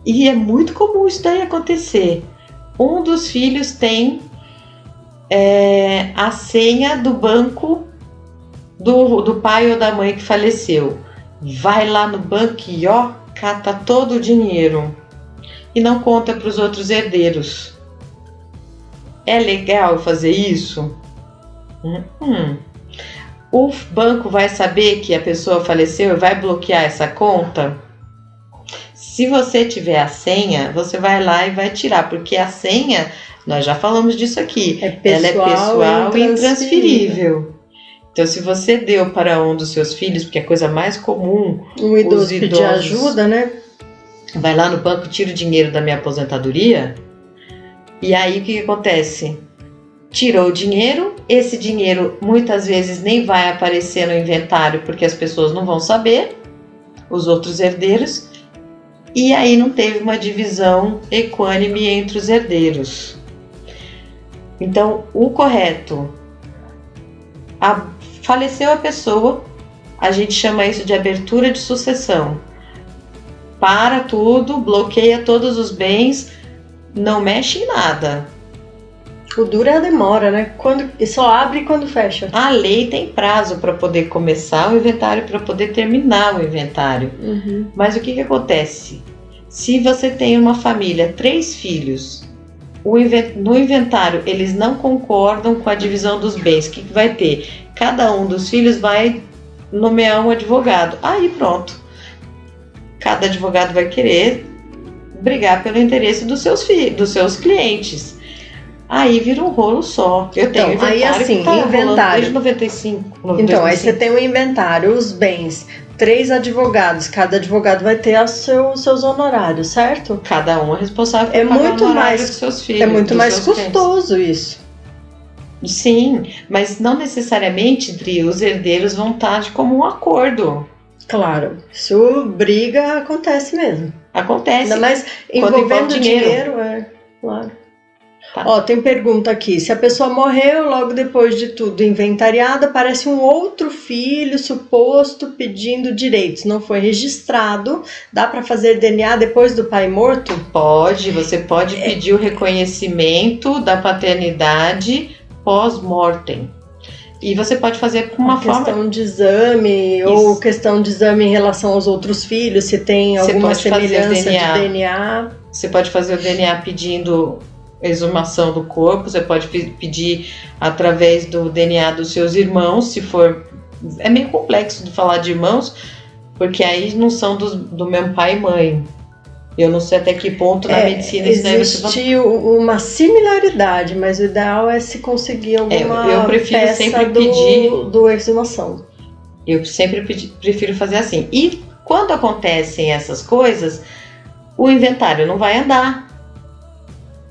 e é muito comum isso daí acontecer, um dos filhos tem a senha do banco do pai ou da mãe que faleceu. Vai lá no banco e cata todo o dinheiro. E não conta para os outros herdeiros. É legal fazer isso? O banco vai saber que a pessoa faleceu e vai bloquear essa conta? Se você tiver a senha, você vai lá e vai tirar, porque a senha, nós já falamos disso aqui, ela é pessoal e intransferível. Então, se você deu para um dos seus filhos, porque é a coisa mais comum, um idoso pedir ajuda, né? Vai lá no banco, tira o dinheiro da minha aposentadoria, e aí o que acontece? Tirou o dinheiro, esse dinheiro muitas vezes nem vai aparecer no inventário, porque as pessoas não vão saber, os outros herdeiros, e aí não teve uma divisão equânime entre os herdeiros. Então, o correto, faleceu a pessoa, a gente chama isso de abertura de sucessão. Para tudo, bloqueia todos os bens, não mexe em nada. O duro é a demora, né? Só abre quando fecha. A lei tem prazo para poder começar o inventário, para poder terminar o inventário. Mas o que acontece? Se você tem uma família, 3 filhos, no inventário eles não concordam com a divisão dos bens, o que vai ter? Cada um dos filhos vai nomear um advogado. Aí pronto. Cada advogado vai querer brigar pelo interesse dos seus dos seus clientes. Aí vira um rolo só. Eu tenho então, aí assim, que tá inventário desde 95. Então, 2005. aí você tem o inventário, os bens, 3 advogados, cada advogado vai ter os seus honorários, certo? Cada um é responsável por É pagar muito o honorário mais, dos seus filhos. é muito dos mais seus clientes. custoso isso. Sim, mas não necessariamente, Dri, os herdeiros vão estar de comum acordo. Claro, isso briga acontece mesmo. Acontece. Ainda mais quando envolvendo envolve dinheiro. claro. Tá. Ó, tem pergunta aqui. Se a pessoa morreu logo depois de tudo inventariado, aparece um outro filho suposto pedindo direitos. Não foi registrado. Dá para fazer DNA depois do pai morto? Pode, você pode pedir o reconhecimento da paternidade pós-mortem. E você pode fazer com uma forma... Questão de exame, Isso. ou questão de exame em relação aos outros filhos, se tem Você alguma pode fazer semelhança DNA. de DNA. Você pode fazer o DNA pedindo exumação do corpo, você pode pedir através do DNA dos seus irmãos, se for... É meio complexo de falar de irmãos, porque aí não são do mesmo pai e mãe. Eu não sei até que ponto na medicina isso deve ser... Existe uma similaridade, mas o ideal é se conseguir alguma eu prefiro peça sempre do exumação. Eu sempre prefiro fazer assim. E quando acontecem essas coisas, o inventário não vai andar.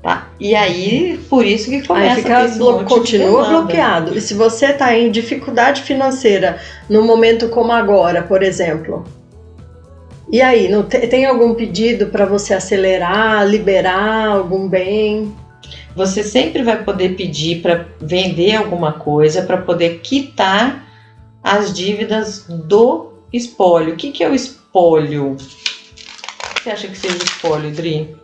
Tá? E aí, por isso que começa fica a ter esse monte de continua demanda. bloqueado. E se você está em dificuldade financeira num momento como agora, por exemplo, e aí, tem algum pedido para você acelerar, liberar algum bem? Você sempre vai poder pedir para vender alguma coisa, para poder quitar as dívidas do espólio. O que é o espólio? O que você acha que seja o espólio, Dri?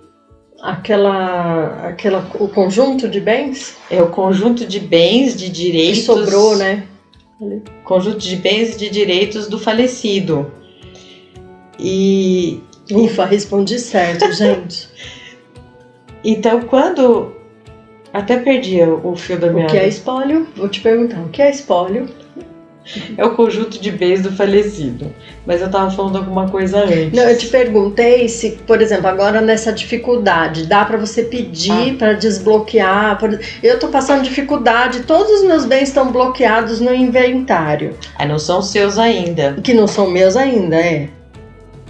O conjunto de bens? É o conjunto de bens, de direitos... Que sobrou, né? Conjunto de bens e de direitos do falecido. E... Ufa, respondi certo, gente. Então, quando... Até perdi o fio da meada. O que é espólio? Vou te perguntar, o que é espólio? É o conjunto de bens do falecido. Mas eu tava falando alguma coisa antes. Não, eu te perguntei se, por exemplo, agora nessa dificuldade, dá para você pedir para desbloquear. Eu tô passando dificuldade, todos os meus bens estão bloqueados no inventário. Aí não são seus ainda. Que não são meus ainda,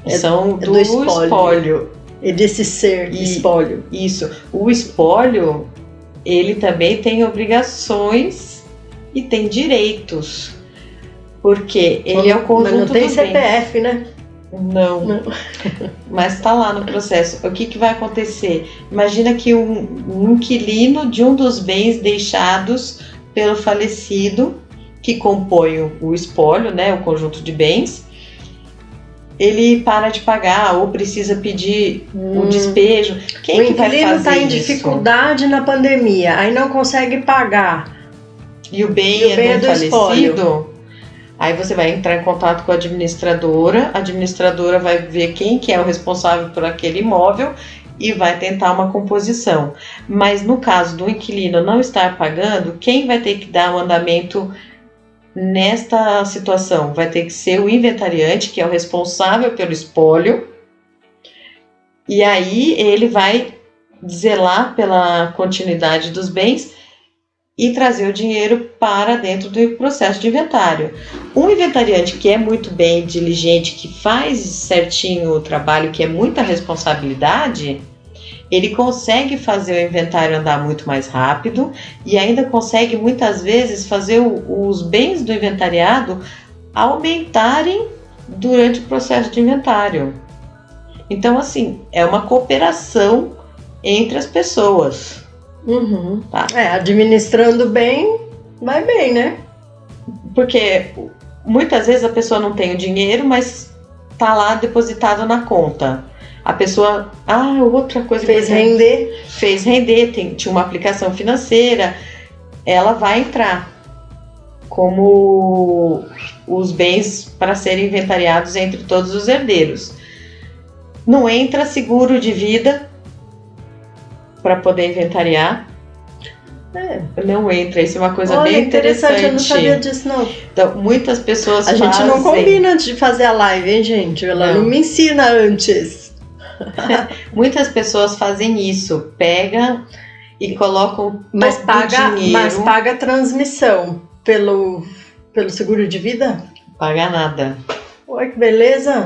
São do espólio. E desse ser espólio. Isso. O espólio, ele também tem obrigações e tem direitos. Porque ele é o conjunto dos bens. Mas não tem CPF, né? Não. Mas está lá no processo. O que vai acontecer? Imagina que um inquilino de um dos bens deixados pelo falecido, que compõe o espólio, né, o conjunto de bens, ele para de pagar ou precisa pedir o despejo. Quem que vai fazer isso? O inquilino está em dificuldade na pandemia, aí não consegue pagar. E o bem é do falecido? Espólio. Aí você vai entrar em contato com a administradora vai ver quem que é o responsável por aquele imóvel e vai tentar uma composição. Mas no caso do inquilino não estar pagando, quem vai ter que dar o andamento nesta situação? Vai ter que ser o inventariante, que é o responsável pelo espólio, e aí ele vai zelar pela continuidade dos bens e trazer o dinheiro para dentro do processo de inventário. Um inventariante que é muito bem diligente, que faz certinho o trabalho, que é muita responsabilidade, ele consegue fazer o inventário andar muito mais rápido e ainda consegue muitas vezes fazer os bens do inventariado aumentarem durante o processo de inventário. Então, assim, é uma cooperação entre as pessoas. Uhum. Tá. Administrando bem, vai bem, né? Porque muitas vezes a pessoa não tem o dinheiro, mas tá lá depositado na conta. A pessoa, outra coisa fez render, tinha uma aplicação financeira, ela vai entrar como os bens para serem inventariados entre todos os herdeiros. Não entra seguro de vida, para poder inventariar. Não entra, isso é uma coisa bem interessante. Eu não sabia disso, não. Então, muitas pessoas fazem... A gente não combina antes de fazer a live, hein, gente? Ela não me ensina antes. Muitas pessoas fazem isso, pegam e colocam dinheiro. Mas paga a transmissão pelo seguro de vida? Paga nada. Oi, que beleza.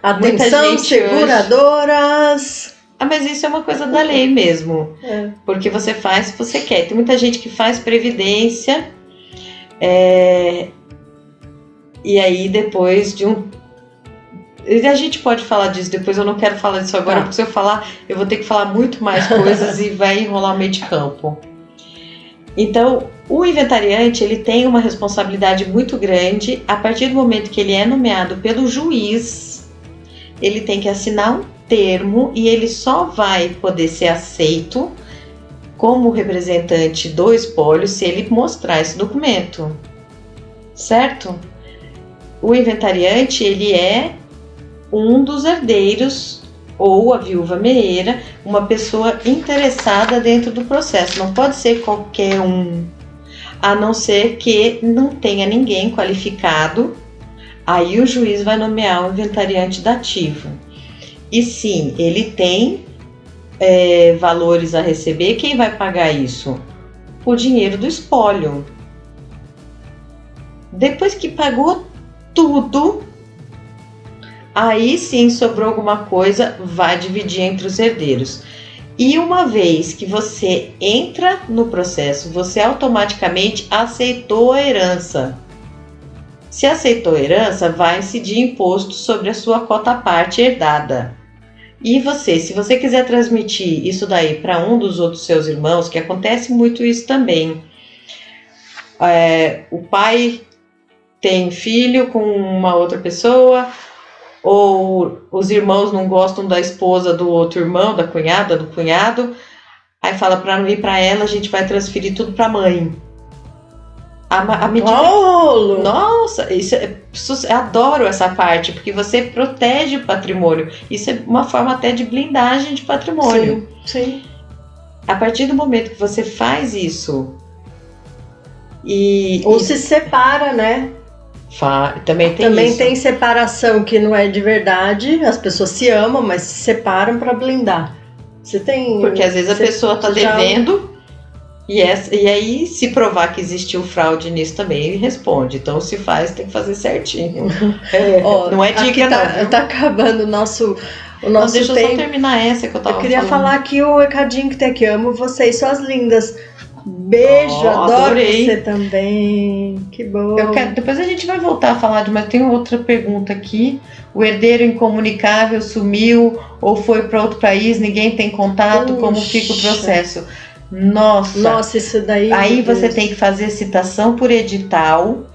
Atenção, seguradoras. Hoje... mas isso é uma coisa da lei mesmo. Porque você faz se você quer. Tem muita gente que faz previdência e aí depois de um... A gente pode falar disso depois, eu não quero falar disso agora, porque se eu falar, eu vou ter que falar muito mais coisas e vai enrolar o meio de campo. Então, o inventariante, ele tem uma responsabilidade muito grande. A partir do momento que ele é nomeado pelo juiz, ele tem que assinar um termo e ele só vai poder ser aceito como representante do espólio se ele mostrar esse documento, certo? O inventariante, ele é um dos herdeiros ou a viúva meeira, uma pessoa interessada dentro do processo. Não pode ser qualquer um, a não ser que não tenha ninguém qualificado. Aí o juiz vai nomear o inventariante dativo. E sim, ele tem valores a receber. Quem vai pagar isso? O dinheiro do espólio. Depois que pagou tudo, aí sim sobrou alguma coisa, vai dividir entre os herdeiros. E uma vez que você entra no processo, você automaticamente aceitou a herança. Se aceitou a herança, vai incidir imposto sobre a sua cota-parte herdada. E você, se você quiser transmitir isso daí para um dos outros seus irmãos, que acontece muito isso também. O pai tem filho com uma outra pessoa, ou os irmãos não gostam da esposa do outro irmão, da cunhada, do cunhado, aí fala para não ir para ela, a gente vai transferir tudo para a mãe. A medida... Nossa, eu adoro essa parte, porque você protege o patrimônio. Isso é uma forma até de blindagem de patrimônio. Sim. A partir do momento que você faz isso se separa, né? Também tem separação que não é de verdade, as pessoas se amam, mas se separam para blindar. Porque às vezes a pessoa está devendo e aí se provar que existiu fraude nisso também, ele responde. Então se faz, tem que fazer certinho. Não é dica não. Tá acabando o nosso deixa tempo. Eu só terminar essa que eu tava falando. Eu queria falar aqui o recadinho que tem aqui. Amo vocês, suas lindas. Beijo, adoro adorei. Você também. Que bom. Depois a gente vai voltar a falar mas tem outra pergunta aqui. O herdeiro incomunicável sumiu ou foi para outro país, ninguém tem contato, como fica o processo? Nossa, isso daí. Aí você tem que fazer citação por edital,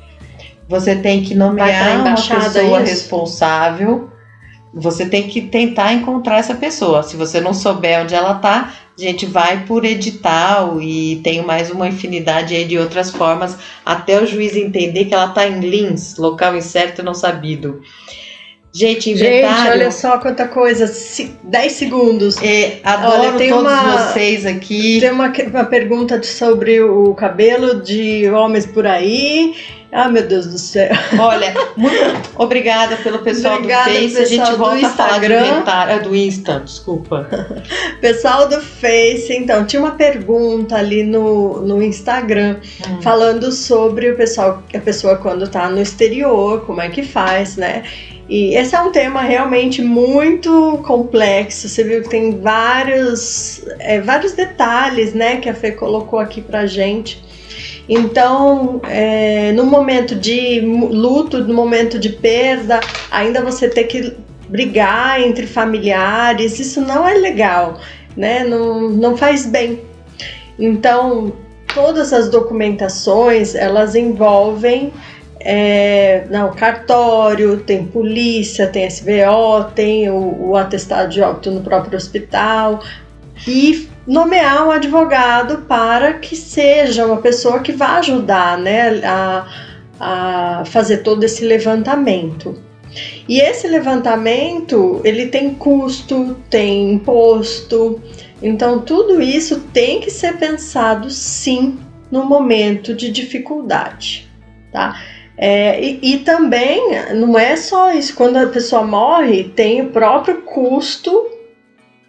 você tem que nomear uma pessoa responsável, você tem que tentar encontrar essa pessoa. Se você não souber onde ela está, a gente vai por edital e tem mais uma infinidade aí de outras formas até o juiz entender que ela está em Lins, local incerto e não sabido. Gente, inventário... olha só quanta coisa, 10 segundos. Adoro todos vocês aqui. Tem uma pergunta sobre o cabelo de homens por aí. Ah, meu Deus do céu. Olha, muito obrigada pelo pessoal do Face. A gente volta a falar de inventário. Do Insta, desculpa. Pessoal do Face, então, tinha uma pergunta ali no Instagram falando sobre a pessoa quando tá no exterior, como é que faz, né? E esse é um tema realmente muito complexo. Você viu que tem vários detalhes, né, que a Fê colocou aqui pra gente. Então, no momento de luto, no momento de perda, ainda você ter que brigar entre familiares, isso não é legal, né? Não faz bem. Então, todas as documentações, elas envolvem o cartório, tem polícia, tem SVO, tem o atestado de óbito no próprio hospital e nomear um advogado para que seja uma pessoa que vá ajudar, né, a fazer todo esse levantamento. E esse levantamento, ele tem custo, tem imposto, Então, tudo isso tem que ser pensado, sim, no momento de dificuldade, tá? E também, não é só isso, quando a pessoa morre, tem o próprio custo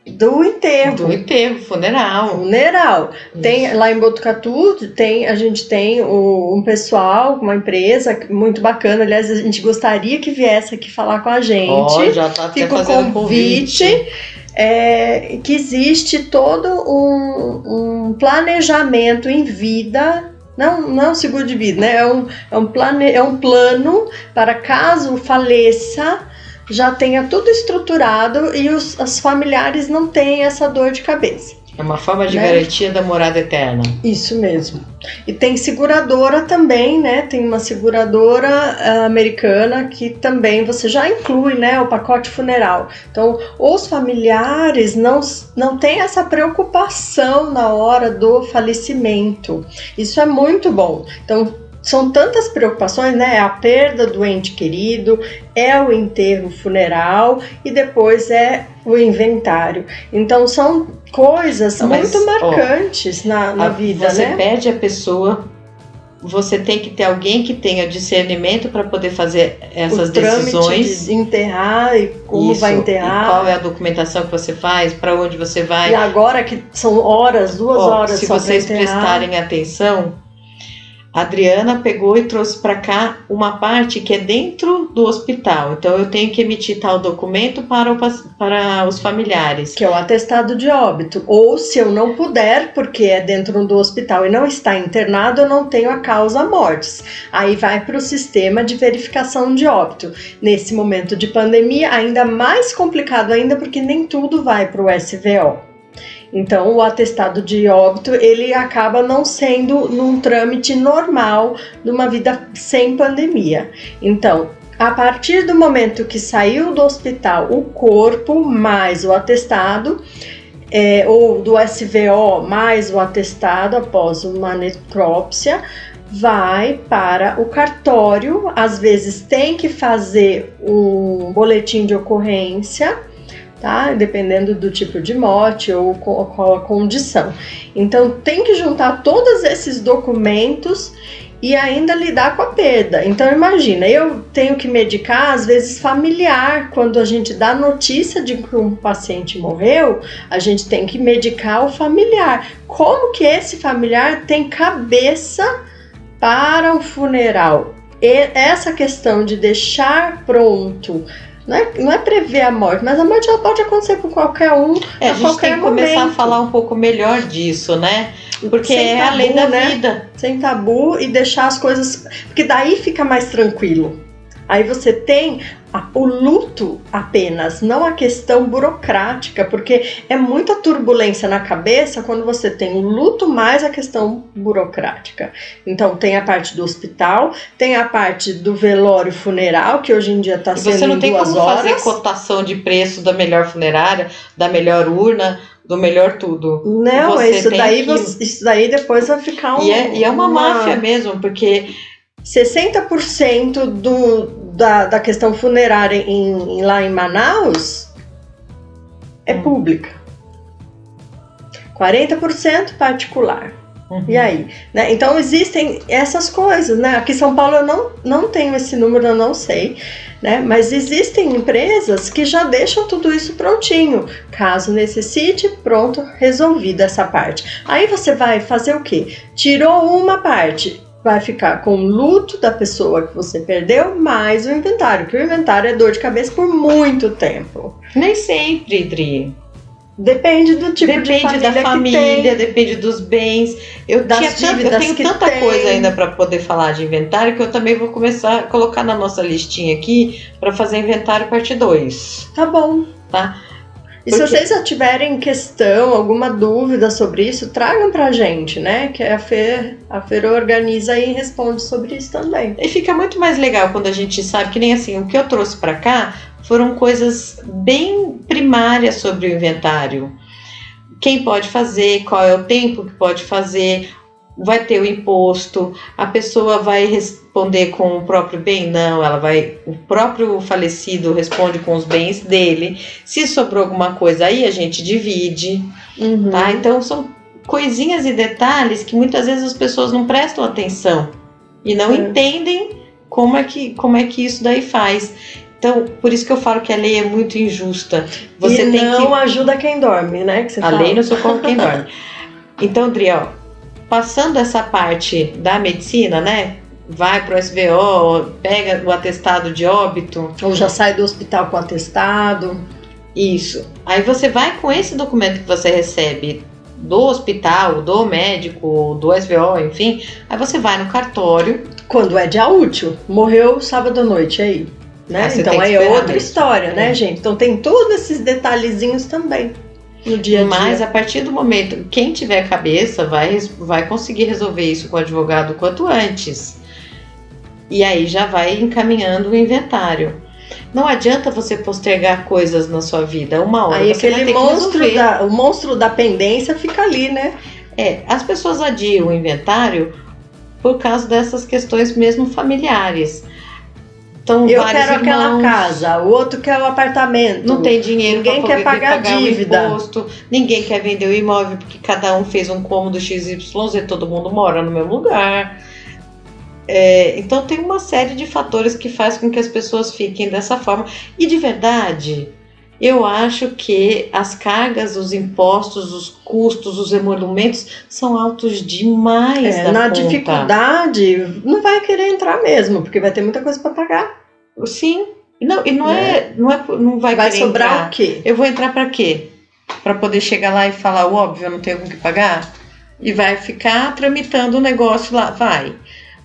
do enterro. Do enterro, funeral. Tem, lá em Botucatu, a gente tem um pessoal, uma empresa muito bacana. Aliás, a gente gostaria que viesse aqui falar com a gente. Já tá Fica o convite. Que existe todo um planejamento em vida. Não é um seguro de vida, né? É um plano para caso faleça, já tenha tudo estruturado e os familiares não tenham essa dor de cabeça. É uma forma de garantia da morada eterna. Isso mesmo. E tem seguradora também, né? Tem uma seguradora americana que também você já inclui, né, o pacote funeral. Então, os familiares não têm essa preocupação na hora do falecimento. Isso é muito bom. Então, são tantas preocupações, né? É a perda do ente querido, é o enterro funeral e depois é o inventário. Então são coisas muito marcantes na vida, você né? Você perde a pessoa, você tem que ter alguém que tenha discernimento para poder fazer essas decisões. De enterrar e como vai enterrar. E qual é a documentação que você faz, para onde você vai. E agora que são horas, 2 horas se só vocês prestarem atenção, a Adriana pegou e trouxe para cá uma parte que é dentro do hospital. Então, eu tenho que emitir tal documento para os familiares. Que é o atestado de óbito. Ou, se eu não puder, porque é dentro do hospital e não está internado, eu não tenho a causa mortis. Aí vai para o sistema de verificação de óbito. Nesse momento de pandemia, ainda mais complicado ainda, porque nem tudo vai para o SVO. Então, o atestado de óbito, ele acaba não sendo num trâmite normal de uma vida sem pandemia. Então, a partir do momento que saiu do hospital o corpo mais o atestado, ou do SVO mais o atestado após uma necrópsia, vai para o cartório. Às vezes tem que fazer um boletim de ocorrência, tá? Dependendo do tipo de morte ou qual a condição. Então tem que juntar todos esses documentos e ainda lidar com a perda. Então imagina, eu tenho que medicar às vezes familiar. Quando a gente dá notícia de que um paciente morreu, a gente tem que medicar o familiar. Como que esse familiar tem cabeça para o funeral? E essa questão de deixar pronto, não é prever a morte, mas a morte já pode acontecer com qualquer um, a gente tem que começar a falar um pouco melhor disso, né? Porque é a lei da vida. Sem tabu e deixar as coisas... Porque daí fica mais tranquilo. Aí você tem o luto apenas, não a questão burocrática, porque é muita turbulência na cabeça quando você tem o luto mais a questão burocrática. Então tem a parte do hospital, tem a parte do velório funeral, que hoje em dia está sendo em 2 horas. Você não tem como fazer cotação de preço da melhor funerária, da melhor urna, do melhor tudo. Não, isso daí depois vai ficar E é uma máfia mesmo, porque 60% da questão funerária lá em Manaus é pública. 40% particular. E aí? Né? Então existem essas coisas, né? Aqui em São Paulo eu não tenho esse número, eu não sei, né? Mas existem empresas que já deixam tudo isso prontinho. Caso necessite, pronto, resolvida essa parte. Aí você vai fazer o quê? Tirou uma parte, vai ficar com o luto da pessoa que você perdeu, mais o inventário, que o inventário é dor de cabeça por muito tempo. Nem sempre, Dri. Depende do tipo de família. Depende da família, depende dos bens. Eu tenho tanta coisa ainda para poder falar de inventário que eu também vou começar a colocar na nossa listinha aqui para fazer inventário parte 2. Tá bom. Tá? E se vocês já tiverem questão, alguma dúvida sobre isso, tragam pra gente, né? Que a Fer organiza e responde sobre isso também. E fica muito mais legal quando a gente sabe que nem assim, o que eu trouxe pra cá foram coisas bem primárias sobre o inventário. Quem pode fazer, qual é o tempo que pode fazer, vai ter o imposto, a pessoa vai responder com o próprio bem? Não, o próprio falecido responde com os bens dele. Se sobrou alguma coisa aí, a gente divide, tá? Então são coisinhas e detalhes que muitas vezes as pessoas não prestam atenção e não entendem como é que isso daí faz. Então, por isso que eu falo que a lei é muito injusta. Você não ajuda quem dorme, né? Que você fala. Lei não socorre quem dorme. Então, Adriel, passando essa parte da medicina, né? Vai pro SVO, pega o atestado de óbito. Ou já sai do hospital com atestado. Isso. Aí você vai com esse documento que você recebe do hospital, do médico, do SVO, enfim. Aí você vai no cartório. Quando é dia útil. Morreu sábado à noite, aí. Né? Então aí é outra história, né, gente? Então tem todos esses detalhezinhos também no dia a dia. Mas a partir do momento, quem tiver cabeça vai conseguir resolver isso com o advogado quanto antes. E aí já vai encaminhando o inventário. Não adianta você postergar coisas na sua vida. Uma hora aí você vai ter que resolver. O monstro da pendência fica ali, né? As pessoas adiam o inventário por causa dessas questões mesmo familiares. Então, eu quero aquela casa, o outro quer o apartamento. Não tem dinheiro, ninguém quer pagar dívida. O imposto, ninguém quer vender o imóvel porque cada um fez um cômodo XYZ e todo mundo mora no mesmo lugar. Então tem uma série de fatores que faz com que as pessoas fiquem dessa forma. E de verdade, eu acho que as cargas, os impostos, os custos, os emolumentos são altos demais da na conta. Dificuldade, não vai querer entrar mesmo, porque vai ter muita coisa para pagar. Sim. Não, e não vai querer sobrar entrar. O quê? Eu vou entrar para quê? Para poder chegar lá e falar o óbvio, eu não tenho com que pagar? E vai ficar tramitando o negócio lá.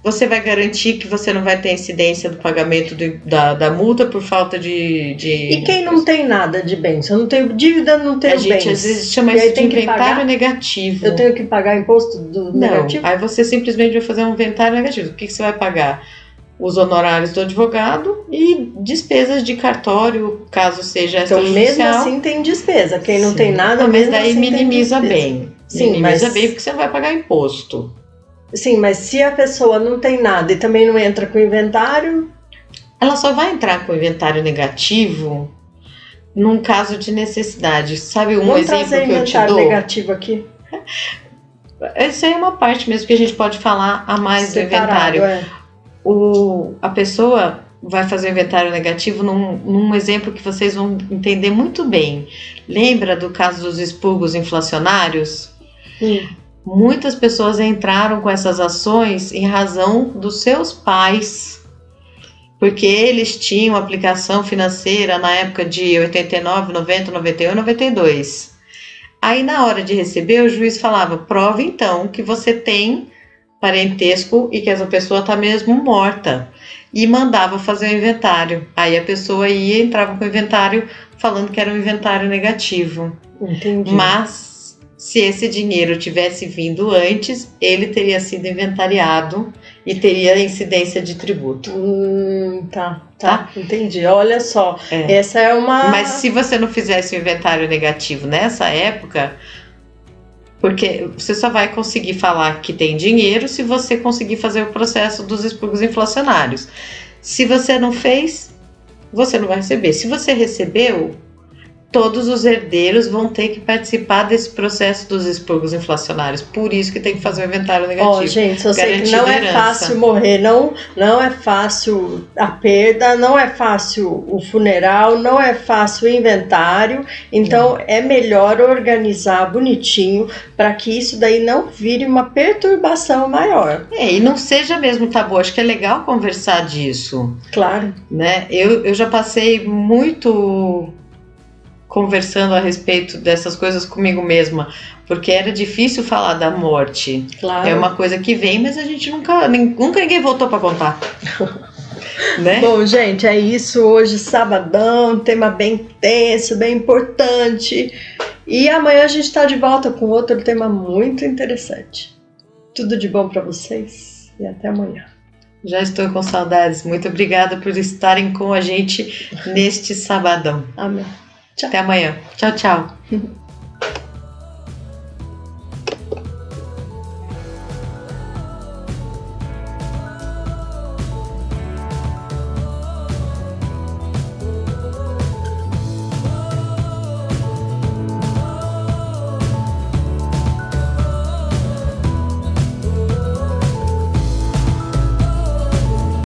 Você vai garantir que você não vai ter incidência do pagamento da multa por falta de... E quem não tem nada de bens? Eu não tenho dívida, não tenho bens. A gente às vezes chama isso de inventário negativo. Eu tenho que pagar imposto do negativo? Não, aí você simplesmente vai fazer um inventário negativo. O que você vai pagar? Os honorários do advogado e despesas de cartório, caso seja extrajudicial. Então mesmo assim tem despesa. Quem não tem nada, mas mesmo daí assim minimiza bem. Sim, minimiza bem porque você não vai pagar imposto. Sim, mas se a pessoa não tem nada e também não entra com inventário... Ela só vai entrar com inventário negativo num caso de necessidade. Sabe exemplo que eu te dou? Vamos trazer inventário negativo aqui. Essa aí é uma parte mesmo que a gente pode falar a mais separado, do inventário. A pessoa vai fazer o inventário negativo num exemplo que vocês vão entender muito bem. Lembra do caso dos expurgos inflacionários? Muitas pessoas entraram com essas ações em razão dos seus pais, porque eles tinham aplicação financeira na época de 89, 90, 91, 92. Aí na hora de receber, o juiz falava, prove então que você tem parentesco e que essa pessoa está mesmo morta. E mandava fazer o inventário. Aí a pessoa ia, entrava com o inventário falando que era um inventário negativo. Entendi. Mas se esse dinheiro tivesse vindo antes, ele teria sido inventariado e teria incidência de tributo. Tá, entendi. Olha só, essa é uma... Mas se você não fizesse o inventário negativo nessa época, porque você só vai conseguir falar que tem dinheiro se você conseguir fazer o processo dos expurgos inflacionários. Se você não fez, você não vai receber. Se você recebeu, todos os herdeiros vão ter que participar desse processo dos expurgos inflacionários. Por isso que tem que fazer o inventário negativo. Gente, eu sei que não é fácil morrer, não é fácil a perda, não é fácil o funeral, não é fácil o inventário. Então é melhor organizar bonitinho para que isso daí não vire uma perturbação maior. E não seja mesmo tabu. Acho que é legal conversar disso. Claro. Né? Eu já passei muito conversando a respeito dessas coisas comigo mesma, porque era difícil falar da morte. Claro. É uma coisa que vem, mas a gente nunca ninguém voltou para contar. Né? Bom, gente, é isso. Hoje, sabadão, tema bem tenso, bem importante. E amanhã a gente está de volta com outro tema muito interessante. Tudo de bom para vocês e até amanhã. Já estou com saudades. Muito obrigada por estarem com a gente neste sabadão. Amém. Tchau. Até amanhã. Tchau, tchau.